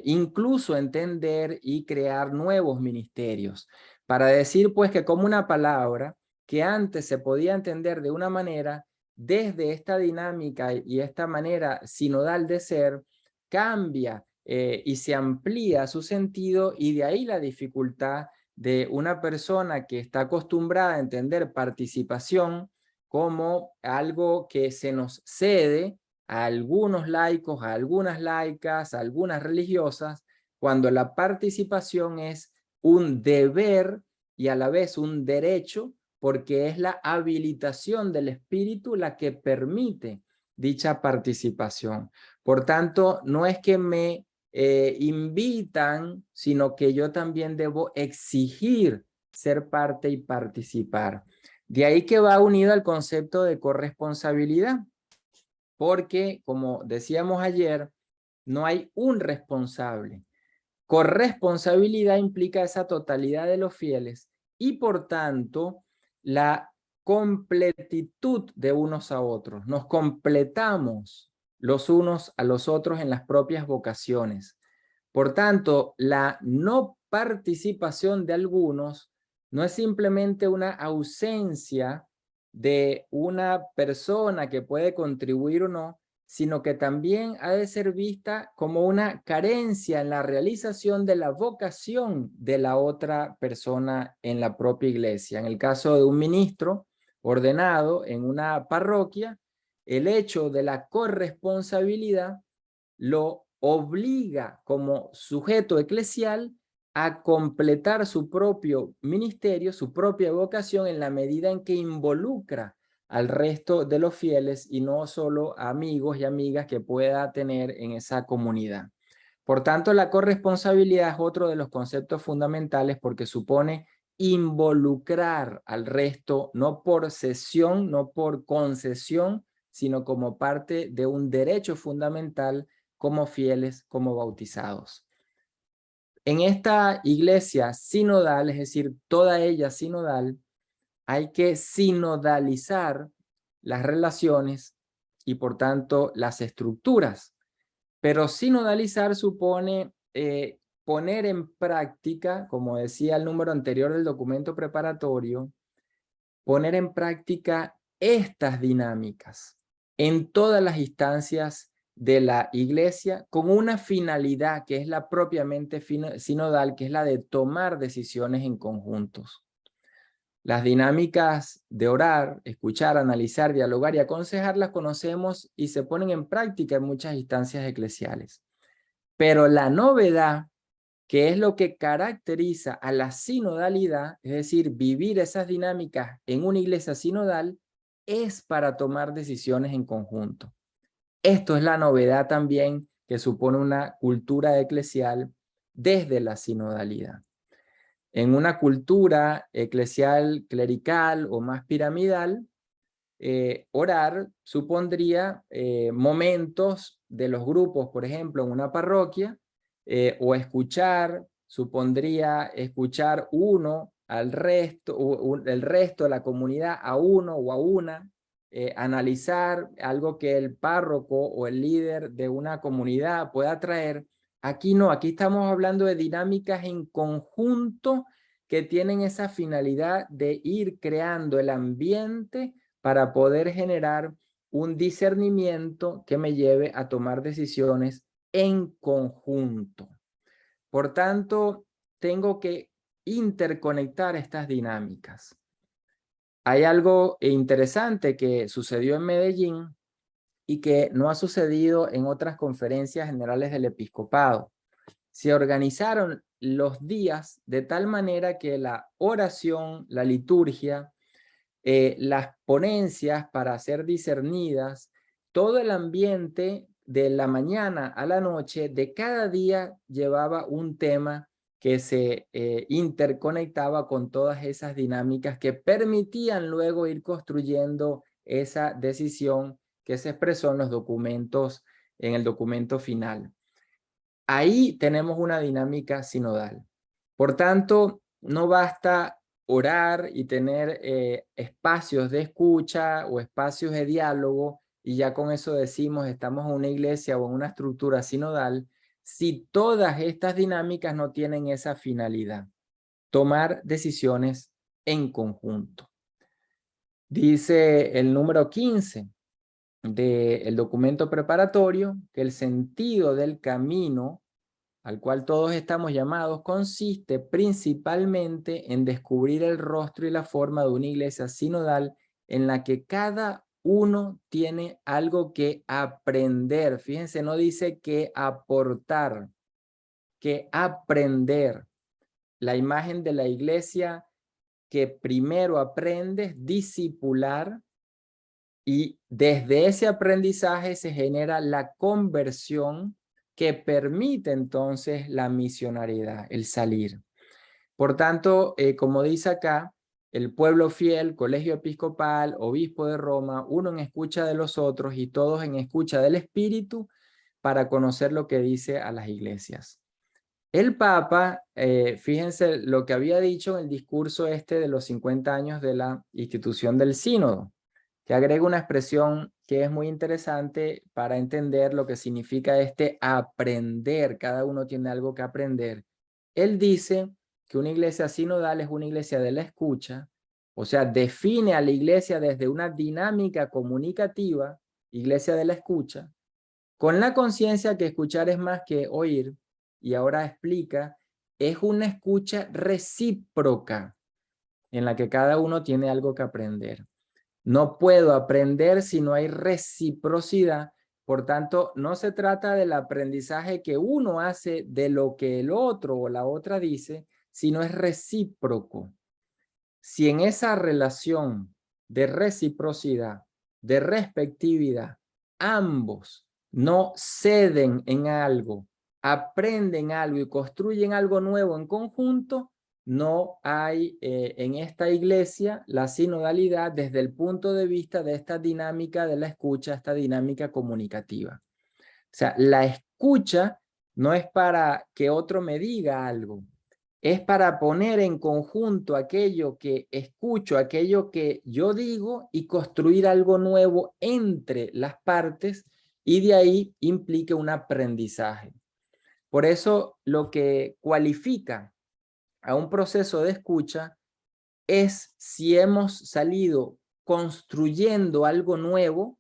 incluso entender y crear nuevos ministerios, para decir pues que como una palabra que antes se podía entender de una manera, desde esta dinámica y esta manera sinodal de ser, cambia y se amplía su sentido, y de ahí la dificultad de una persona que está acostumbrada a entender participación como algo que se nos cede a algunos laicos, a algunas laicas, a algunas religiosas, cuando la participación es un deber y a la vez un derecho porque es la habilitación del Espíritu la que permite dicha participación. Por tanto, no es que me invitan, sino que yo también debo exigir ser parte y participar. De ahí que va unido al concepto de corresponsabilidad, porque, como decíamos ayer, no hay un responsable. Corresponsabilidad implica esa totalidad de los fieles y, por tanto, la completitud de unos a otros. Nos completamos los unos a los otros en las propias vocaciones. Por tanto, la no participación de algunos no es simplemente una ausencia de una persona que puede contribuir o no, sino que también ha de ser vista como una carencia en la realización de la vocación de la otra persona en la propia iglesia. En el caso de un ministro ordenado en una parroquia, el hecho de la corresponsabilidad lo obliga como sujeto eclesial a completar su propio ministerio, su propia vocación, en la medida en que involucra al resto de los fieles y no solo a amigos y amigas que pueda tener en esa comunidad. Por tanto, la corresponsabilidad es otro de los conceptos fundamentales porque supone involucrar al resto, no por cesión, no por concesión, sino como parte de un derecho fundamental como fieles, como bautizados. En esta iglesia sinodal, es decir, toda ella sinodal, hay que sinodalizar las relaciones y por tanto las estructuras. Pero sinodalizar supone poner en práctica, como decía el número anterior del documento preparatorio, poner en práctica estas dinámicas en todas las instancias de la iglesia con una finalidad que es la propiamente sinodal, que es la de tomar decisiones en conjuntos. Las dinámicas de orar, escuchar, analizar, dialogar y aconsejar las conocemos y se ponen en práctica en muchas instancias eclesiales. Pero la novedad, que es lo que caracteriza a la sinodalidad, es decir, vivir esas dinámicas en una iglesia sinodal, es para tomar decisiones en conjunto. Esto es la novedad también que supone una cultura eclesial desde la sinodalidad. En una cultura eclesial clerical o más piramidal, orar supondría momentos de los grupos, por ejemplo, en una parroquia, o escuchar, supondría escuchar uno al resto, el resto de la comunidad a uno o a una, analizar algo que el párroco o el líder de una comunidad pueda traer. Aquí no, aquí estamos hablando de dinámicas en conjunto que tienen esa finalidad de ir creando el ambiente para poder generar un discernimiento que me lleve a tomar decisiones en conjunto. Por tanto, tengo que interconectar estas dinámicas. Hay algo interesante que sucedió en Medellín y que no ha sucedido en otras conferencias generales del episcopado. Se organizaron los días de tal manera que la oración, la liturgia, las ponencias para ser discernidas, todo el ambiente de la mañana a la noche de cada día llevaba un tema que se interconectaba con todas esas dinámicas que permitían luego ir construyendo esa decisión que se expresó en los documentos, en el documento final. Ahí tenemos una dinámica sinodal. Por tanto, no basta orar y tener espacios de escucha o espacios de diálogo y ya con eso decimos estamos en una iglesia o en una estructura sinodal, si todas estas dinámicas no tienen esa finalidad, tomar decisiones en conjunto. Dice el número 15 del documento preparatorio que el sentido del camino al cual todos estamos llamados consiste principalmente en descubrir el rostro y la forma de una iglesia sinodal en la que cada uno tiene algo que aprender. Fíjense, no dice que aportar, que aprender. La imagen de la iglesia que primero aprendes discipular y desde ese aprendizaje se genera la conversión que permite entonces la misionariedad, el salir. Por tanto, como dice acá, el pueblo fiel, colegio episcopal, obispo de Roma, uno en escucha de los otros y todos en escucha del Espíritu para conocer lo que dice a las iglesias. El Papa, fíjense lo que había dicho en el discurso de los 50 años de la institución del sínodo, que agrega una expresión que es muy interesante para entender lo que significa aprender. Cada uno tiene algo que aprender. Él dice que una iglesia sinodal es una iglesia de la escucha, o sea, define a la iglesia desde una dinámica comunicativa, iglesia de la escucha, con la conciencia que escuchar es más que oír, y ahora explica, es una escucha recíproca en la que cada uno tiene algo que aprender. No puedo aprender si no hay reciprocidad. Por tanto, no se trata del aprendizaje que uno hace de lo que el otro o la otra dice, sino es recíproco. Si en esa relación de reciprocidad, de respectividad, ambos no ceden en algo, aprenden algo y construyen algo nuevo en conjunto, no hay en esta iglesia la sinodalidad desde el punto de vista de esta dinámica de la escucha, esta dinámica comunicativa. O sea, la escucha no es para que otro me diga algo, es para poner en conjunto aquello que escucho, aquello que yo digo y construir algo nuevo entre las partes y de ahí implique un aprendizaje. Por eso lo que cualifica a un proceso de escucha es si hemos salido construyendo algo nuevo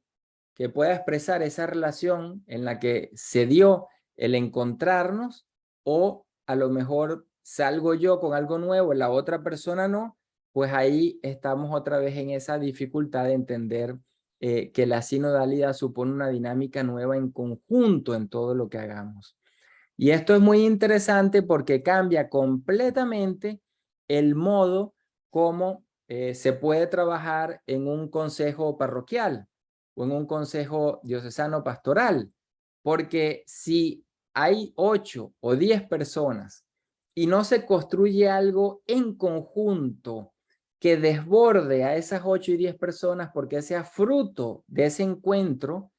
que pueda expresar esa relación en la que se dio el encontrarnos, o a lo mejor salgo yo con algo nuevo, la otra persona no, pues ahí estamos otra vez en esa dificultad de entender que la sinodalidad supone una dinámica nueva en conjunto en todo lo que hagamos. Y esto es muy interesante porque cambia completamente el modo como se puede trabajar en un consejo parroquial o en un consejo diocesano pastoral. Porque si hay 8 o 10 personas y no se construye algo en conjunto que desborde a esas 8 y 10 personas porque sea fruto de ese encuentro,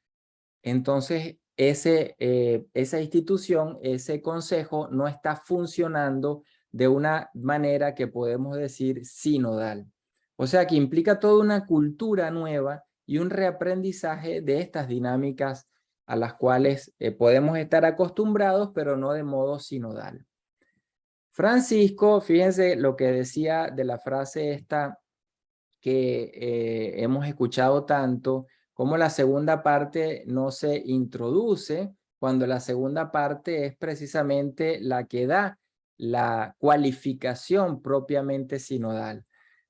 entonces esa institución, ese consejo no está funcionando de una manera que podemos decir sinodal. O sea que implica toda una cultura nueva y un reaprendizaje de estas dinámicas a las cuales podemos estar acostumbrados, pero no de modo sinodal. Francisco, fíjense lo que decía de la frase esta que hemos escuchado tanto, como la segunda parte no se introduce, cuando la segunda parte es precisamente la que da la cualificación propiamente sinodal.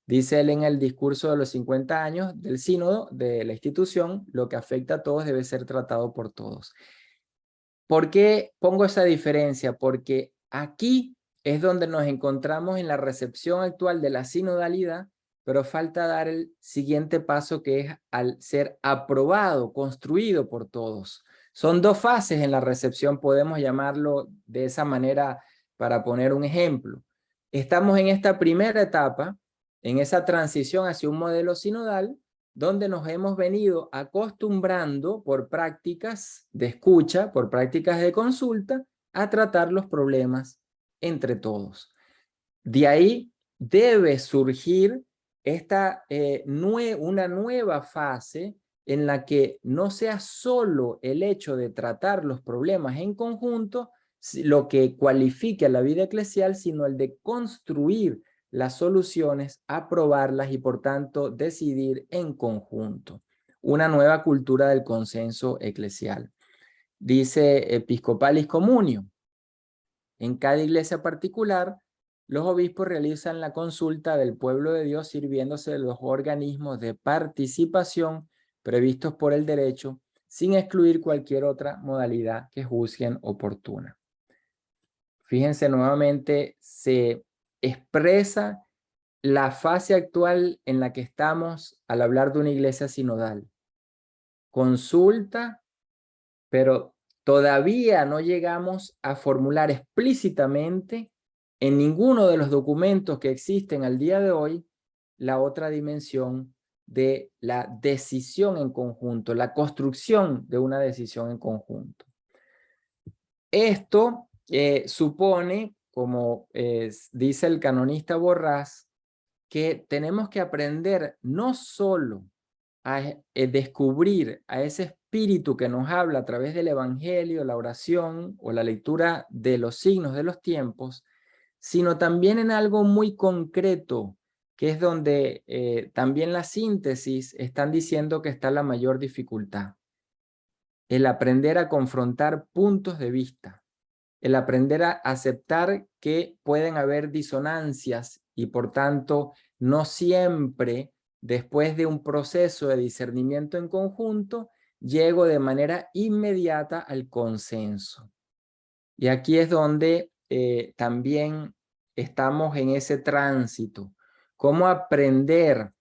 Dice él en el discurso de los 50 años del sínodo, de la institución, lo que afecta a todos debe ser tratado por todos. ¿Por qué pongo esa diferencia? Porque aquí es donde nos encontramos en la recepción actual de la sinodalidad, pero falta dar el siguiente paso, que es al ser aprobado, construido por todos. Son 2 fases en la recepción, podemos llamarlo de esa manera para poner un ejemplo. Estamos en esta primera etapa, en esa transición hacia un modelo sinodal, donde nos hemos venido acostumbrando por prácticas de escucha, por prácticas de consulta, a tratar los problemas entre todos. De ahí debe surgir una nueva fase en la que no sea solo el hecho de tratar los problemas en conjunto lo que cualifique a la vida eclesial, sino el de construir las soluciones, aprobarlas y por tanto decidir en conjunto. Una nueva cultura del consenso eclesial. Dice Episcopalis Communio: en cada iglesia particular, los obispos realizan la consulta del pueblo de Dios sirviéndose de los organismos de participación previstos por el derecho, sin excluir cualquier otra modalidad que juzguen oportuna. Fíjense, nuevamente se expresa la fase actual en la que estamos al hablar de una iglesia sinodal. Consulta, pero todavía no llegamos a formular explícitamente en ninguno de los documentos que existen al día de hoy la otra dimensión de la decisión en conjunto, la construcción de una decisión en conjunto. Esto supone, como dice el canonista Borrás, que tenemos que aprender no solo a descubrir a ese espíritu que nos habla a través del evangelio, la oración o la lectura de los signos de los tiempos, sino también en algo muy concreto, que es donde también la síntesis están diciendo que está la mayor dificultad. El aprender a confrontar puntos de vista, el aprender a aceptar que pueden haber disonancias y por tanto no siempre después de un proceso de discernimiento en conjunto llego de manera inmediata al consenso. Y aquí es donde también estamos en ese tránsito. ¿Cómo aprender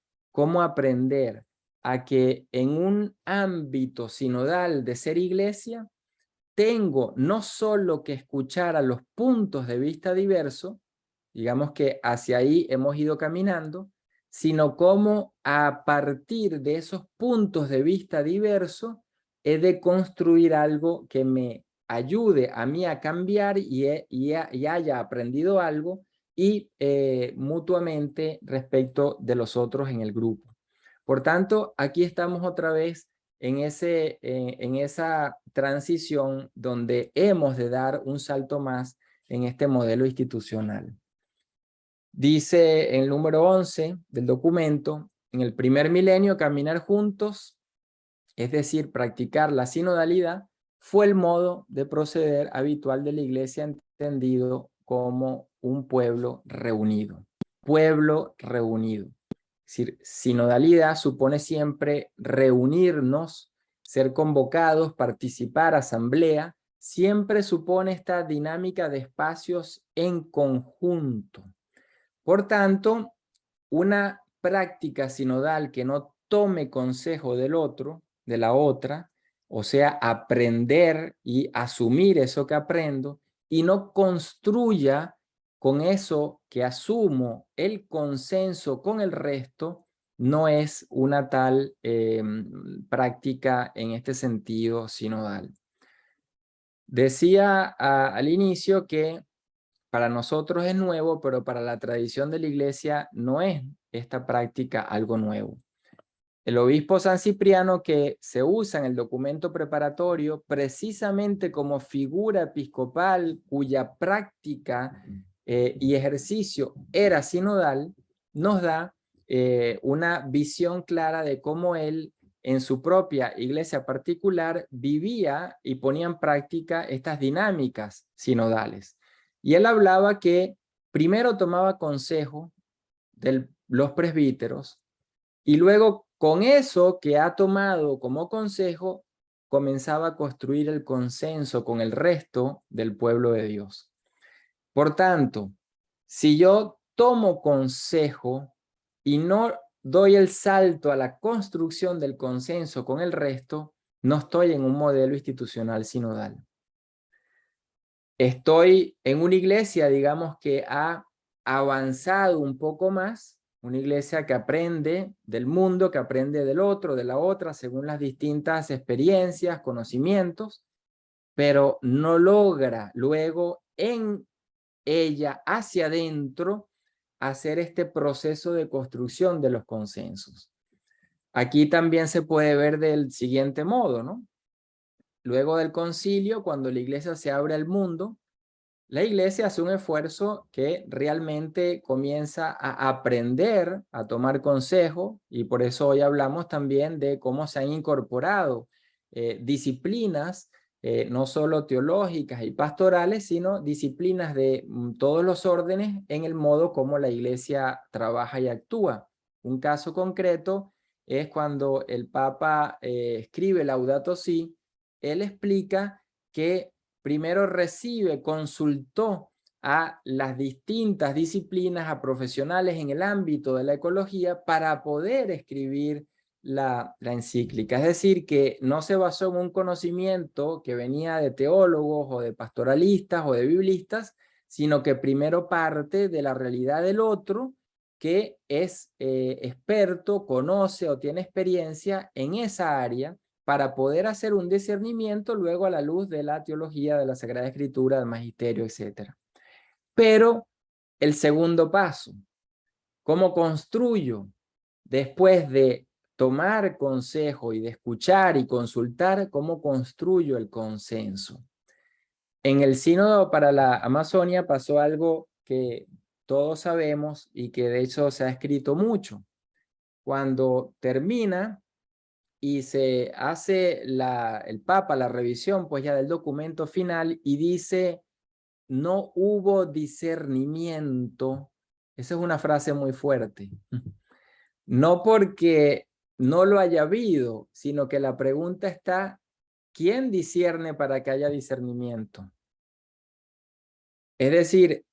a que en un ámbito sinodal de ser iglesia tengo no solo que escuchar a los puntos de vista diversos, digamos que hacia ahí hemos ido caminando, sino cómo a partir de esos puntos de vista diversos he de construir algo que me ayude a mí a cambiar y haya aprendido algo y mutuamente respecto de los otros en el grupo. Por tanto, aquí estamos otra vez en esa transición donde hemos de dar un salto más en este modelo institucional. Dice en el número 11 del documento, en el primer milenio caminar juntos, es decir, practicar la sinodalidad, fue el modo de proceder habitual de la iglesia entendido como un pueblo reunido. Pueblo reunido. Es decir, sinodalidad supone siempre reunirnos, ser convocados, participar, asamblea, siempre supone esta dinámica de espacios en conjunto. Por tanto, una práctica sinodal que no tome consejo del otro, de la otra, o sea, aprender y asumir eso que aprendo, y no construya con eso que asumo el consenso con el resto, no es una tal práctica en este sentido sinodal. Decía al inicio que para nosotros es nuevo, pero para la tradición de la iglesia no es esta práctica algo nuevo. El obispo San Cipriano, que se usa en el documento preparatorio precisamente como figura episcopal cuya práctica y ejercicio era sinodal, nos da una visión clara de cómo él en su propia iglesia particular vivía y ponía en práctica estas dinámicas sinodales. Y él hablaba que primero tomaba consejo de los presbíteros y luego con eso que ha tomado como consejo comenzaba a construir el consenso con el resto del pueblo de Dios. Por tanto, si yo tomo consejo y no doy el salto a la construcción del consenso con el resto, no estoy en un modelo institucional sinodal. Estoy en una iglesia, digamos, que ha avanzado un poco más, una iglesia que aprende del mundo, que aprende del otro, de la otra, según las distintas experiencias, conocimientos, pero no logra luego en ella, hacia adentro, hacer este proceso de construcción de los consensos. Aquí también se puede ver del siguiente modo, ¿no? Luego del concilio, cuando la iglesia se abre al mundo, la iglesia hace un esfuerzo que realmente comienza a aprender, a tomar consejo, y por eso hoy hablamos también de cómo se han incorporado disciplinas, no solo teológicas y pastorales, sino disciplinas de todos los órdenes en el modo como la iglesia trabaja y actúa. Un caso concreto es cuando el Papa escribe Laudato Si, él explica que primero consultó a las distintas disciplinas, a profesionales en el ámbito de la ecología para poder escribir la encíclica. Es decir, que no se basó en un conocimiento que venía de teólogos o de pastoralistas o de biblistas, sino que primero parte de la realidad del otro que es experto, conoce o tiene experiencia en esa área para poder hacer un discernimiento luego a la luz de la teología, de la Sagrada Escritura, del Magisterio, etc. Pero el segundo paso, ¿cómo construyo? Después de tomar consejo y de escuchar y consultar, ¿cómo construyo el consenso? En el Sínodo para la Amazonia pasó algo que todos sabemos y que de hecho se ha escrito mucho. Cuando termina y se hace el Papa la revisión pues ya del documento final y dice no hubo discernimiento. Esa es una frase muy fuerte. No porque no lo haya habido, sino que la pregunta está, ¿quién discierne para que haya discernimiento? Es decir,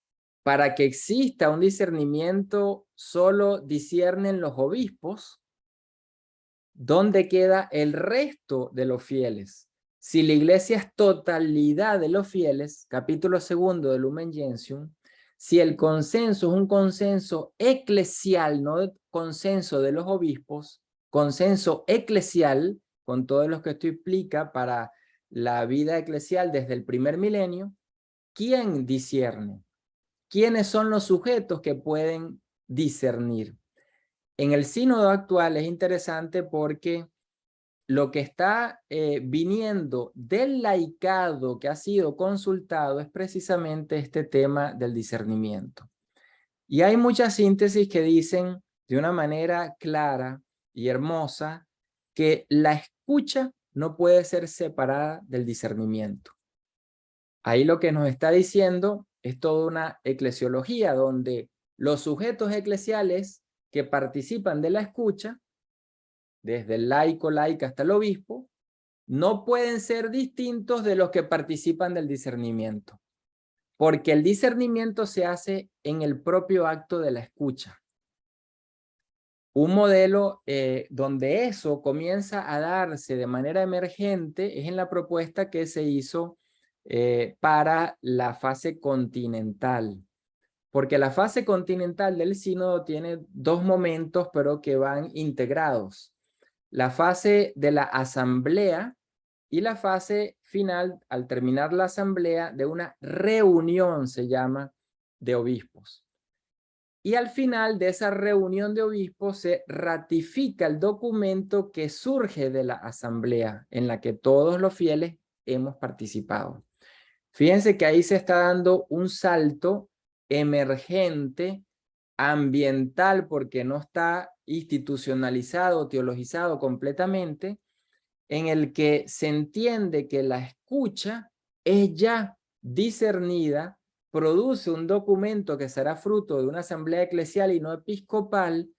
para que exista un discernimiento, solo disciernen los obispos. ¿Dónde queda el resto de los fieles? Si la iglesia es totalidad de los fieles, capítulo 2 de Lumen Gentium, si el consenso es un consenso eclesial, no consenso de los obispos, consenso eclesial, con todo lo que esto implica para la vida eclesial desde el primer milenio, ¿quién discierne? ¿Quiénes son los sujetos que pueden discernir? En el sínodo actual es interesante porque lo que está viniendo del laicado que ha sido consultado es precisamente este tema del discernimiento. Y hay muchas síntesis que dicen de una manera clara y hermosa que la escucha no puede ser separada del discernimiento. Ahí lo que nos está diciendo es toda una eclesiología donde los sujetos eclesiales que participan de la escucha, desde el laico, laica hasta el obispo, no pueden ser distintos de los que participan del discernimiento, porque el discernimiento se hace en el propio acto de la escucha. Un modelo donde eso comienza a darse de manera emergente es en la propuesta que se hizo para la fase continental. Porque la fase continental del sínodo tiene dos momentos, pero que van integrados. La fase de la asamblea y la fase final, al terminar la asamblea, de una reunión, se llama, de obispos. Y al final de esa reunión de obispos se ratifica el documento que surge de la asamblea, en la que todos los fieles hemos participado. Fíjense que ahí se está dando un salto emergente, ambiental, porque no está institucionalizado, teologizado completamente, en el que se entiende que la escucha es ya discernida, produce un documento que será fruto de una asamblea eclesial y no episcopal,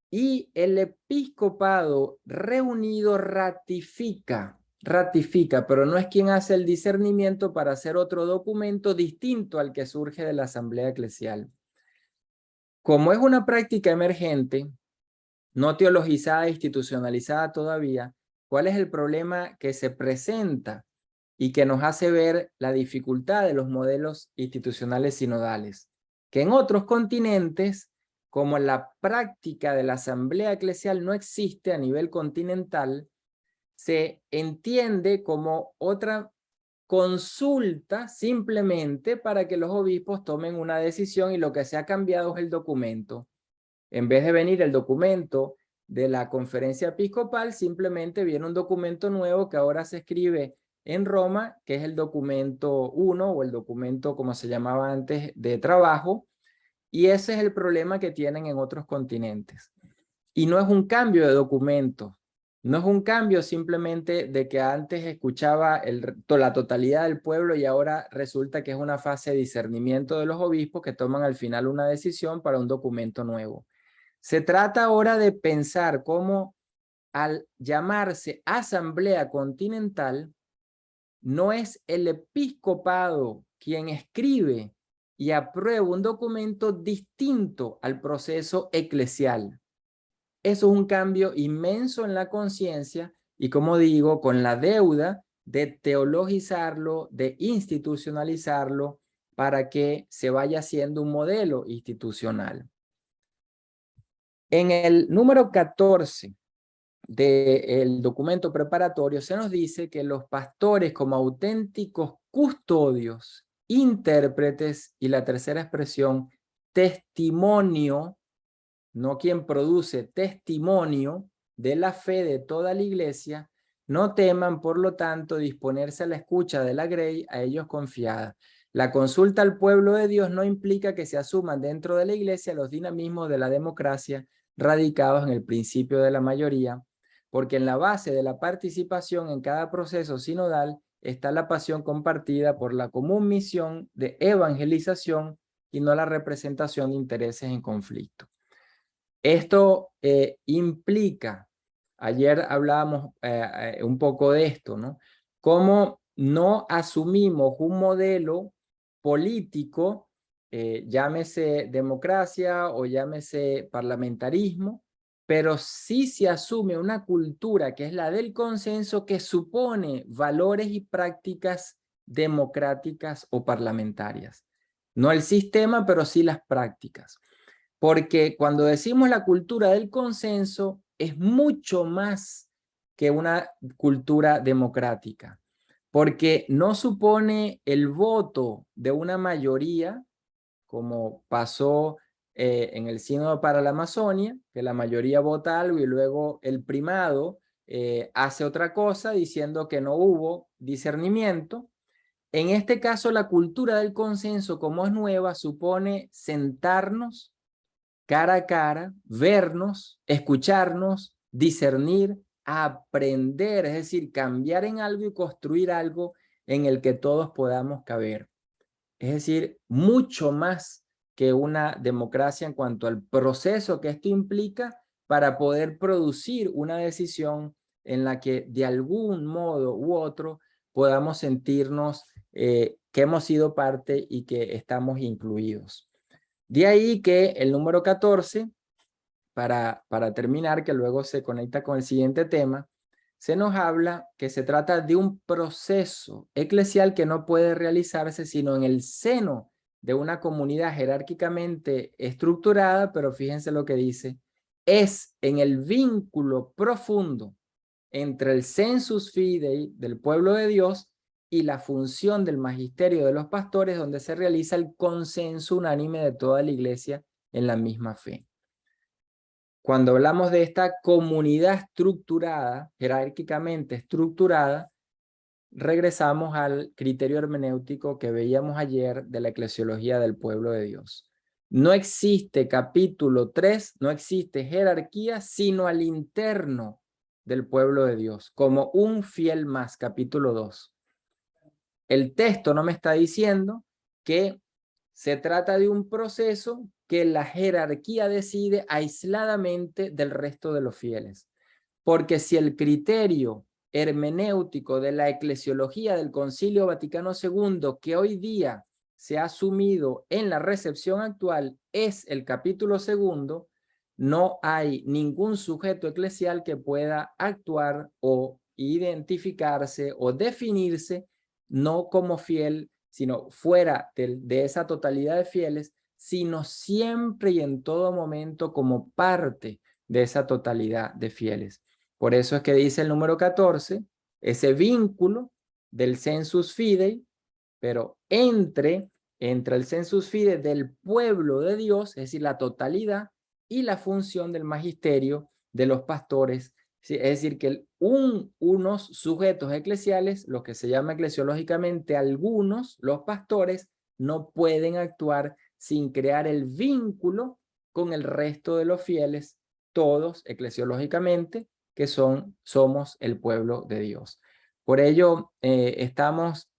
y el episcopado reunido ratifica, pero no es quien hace el discernimiento para hacer otro documento distinto al que surge de la asamblea eclesial. Como es una práctica emergente, no teologizada e institucionalizada todavía, ¿cuál es el problema que se presenta y que nos hace ver la dificultad de los modelos institucionales sinodales? Que en otros continentes, como la práctica de la asamblea eclesial no existe a nivel continental, se entiende como otra consulta simplemente para que los obispos tomen una decisión y lo que se ha cambiado es el documento. En vez de venir el documento de la conferencia episcopal, simplemente viene un documento nuevo que ahora se escribe en Roma, que es el documento 1 o el documento como se llamaba antes de trabajo, y ese es el problema que tienen en otros continentes. Y no es un cambio de documento. No es un cambio simplemente de que antes escuchaba la totalidad del pueblo y ahora resulta que es una fase de discernimiento de los obispos que toman al final una decisión para un documento nuevo. Se trata ahora de pensar cómo al llamarse Asamblea Continental, no es el episcopado quien escribe y aprueba un documento distinto al proceso eclesial. Eso es un cambio inmenso en la conciencia y, como digo, con la deuda de teologizarlo, de institucionalizarlo, para que se vaya haciendo un modelo institucional. En el número 14 del documento preparatorio se nos dice que los pastores, como auténticos custodios, intérpretes, y la tercera expresión, testimonio, no quien produce, testimonio de la fe de toda la iglesia, no teman, por lo tanto, disponerse a la escucha de la grey a ellos confiada. La consulta al pueblo de Dios no implica que se asuman dentro de la iglesia los dinamismos de la democracia radicados en el principio de la mayoría, porque en la base de la participación en cada proceso sinodal está la pasión compartida por la común misión de evangelización y no la representación de intereses en conflicto. Esto implica, ayer hablábamos un poco de esto, ¿no? Cómo no asumimos un modelo político, llámese democracia o llámese parlamentarismo, pero sí se asume una cultura que es la del consenso, que supone valores y prácticas democráticas o parlamentarias. No el sistema, pero sí las prácticas. Porque cuando decimos la cultura del consenso, es mucho más que una cultura democrática, porque no supone el voto de una mayoría, como pasó en el Sínodo para la Amazonia, que la mayoría vota algo y luego el primado hace otra cosa diciendo que no hubo discernimiento. En este caso, la cultura del consenso, como es nueva, supone sentarnos cara a cara, vernos, escucharnos, discernir, aprender, es decir, cambiar en algo y construir algo en el que todos podamos caber. Es decir, mucho más que una democracia en cuanto al proceso que esto implica para poder producir una decisión en la que de algún modo u otro podamos sentirnos que hemos sido parte y que estamos incluidos. De ahí que el número 14, para terminar, que luego se conecta con el siguiente tema, se nos habla que se trata de un proceso eclesial que no puede realizarse sino en el seno de una comunidad jerárquicamente estructurada, pero fíjense lo que dice, es en el vínculo profundo entre el sensus fidei del pueblo de Dios y la función del magisterio de los pastores, donde se realiza el consenso unánime de toda la iglesia en la misma fe. Cuando hablamos de esta comunidad estructurada, jerárquicamente estructurada, regresamos al criterio hermenéutico que veíamos ayer de la eclesiología del pueblo de Dios. No existe capítulo 3, no existe jerarquía, sino al interno del pueblo de Dios, como un fiel más, capítulo 2. El texto no me está diciendo que se trata de un proceso que la jerarquía decide aisladamente del resto de los fieles. Porque si el criterio hermenéutico de la eclesiología del Concilio Vaticano II, que hoy día se ha asumido en la recepción actual, es el capítulo 2, no hay ningún sujeto eclesial que pueda actuar o identificarse o definirse no como fiel, sino fuera de esa totalidad de fieles, sino siempre y en todo momento como parte de esa totalidad de fieles. Por eso es que dice el número 14, ese vínculo del sensus fidei, pero entre el sensus fidei del pueblo de Dios, es decir, la totalidad, y la función del magisterio de los pastores, ¿sí? Es decir, que unos sujetos eclesiales, los que se llama eclesiológicamente algunos, los pastores, no pueden actuar sin crear el vínculo con el resto de los fieles, todos eclesiológicamente, que somos el pueblo de Dios. Por ello, estamos,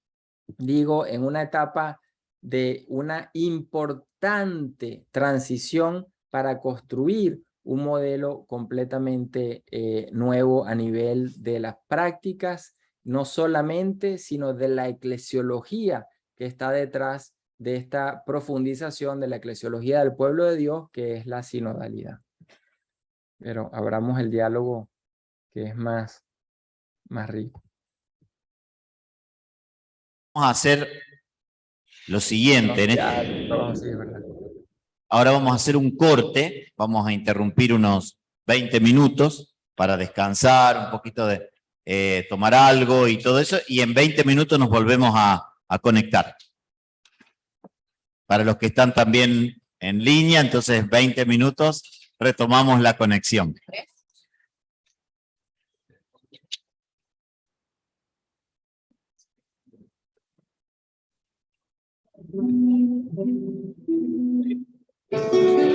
digo, en una etapa de una importante transición para construir un modelo completamente nuevo a nivel de las prácticas, no solamente, sino de la eclesiología que está detrás de esta profundización de la eclesiología del pueblo de Dios, que es la sinodalidad. Pero abramos el diálogo que es más rico. Vamos a hacer lo siguiente. Ahora vamos a hacer un corte, vamos a interrumpir unos 20 minutos para descansar, un poquito de tomar algo y todo eso, y en 20 minutos nos volvemos a conectar. Para los que están también en línea, entonces 20 minutos, retomamos la conexión. Thank you.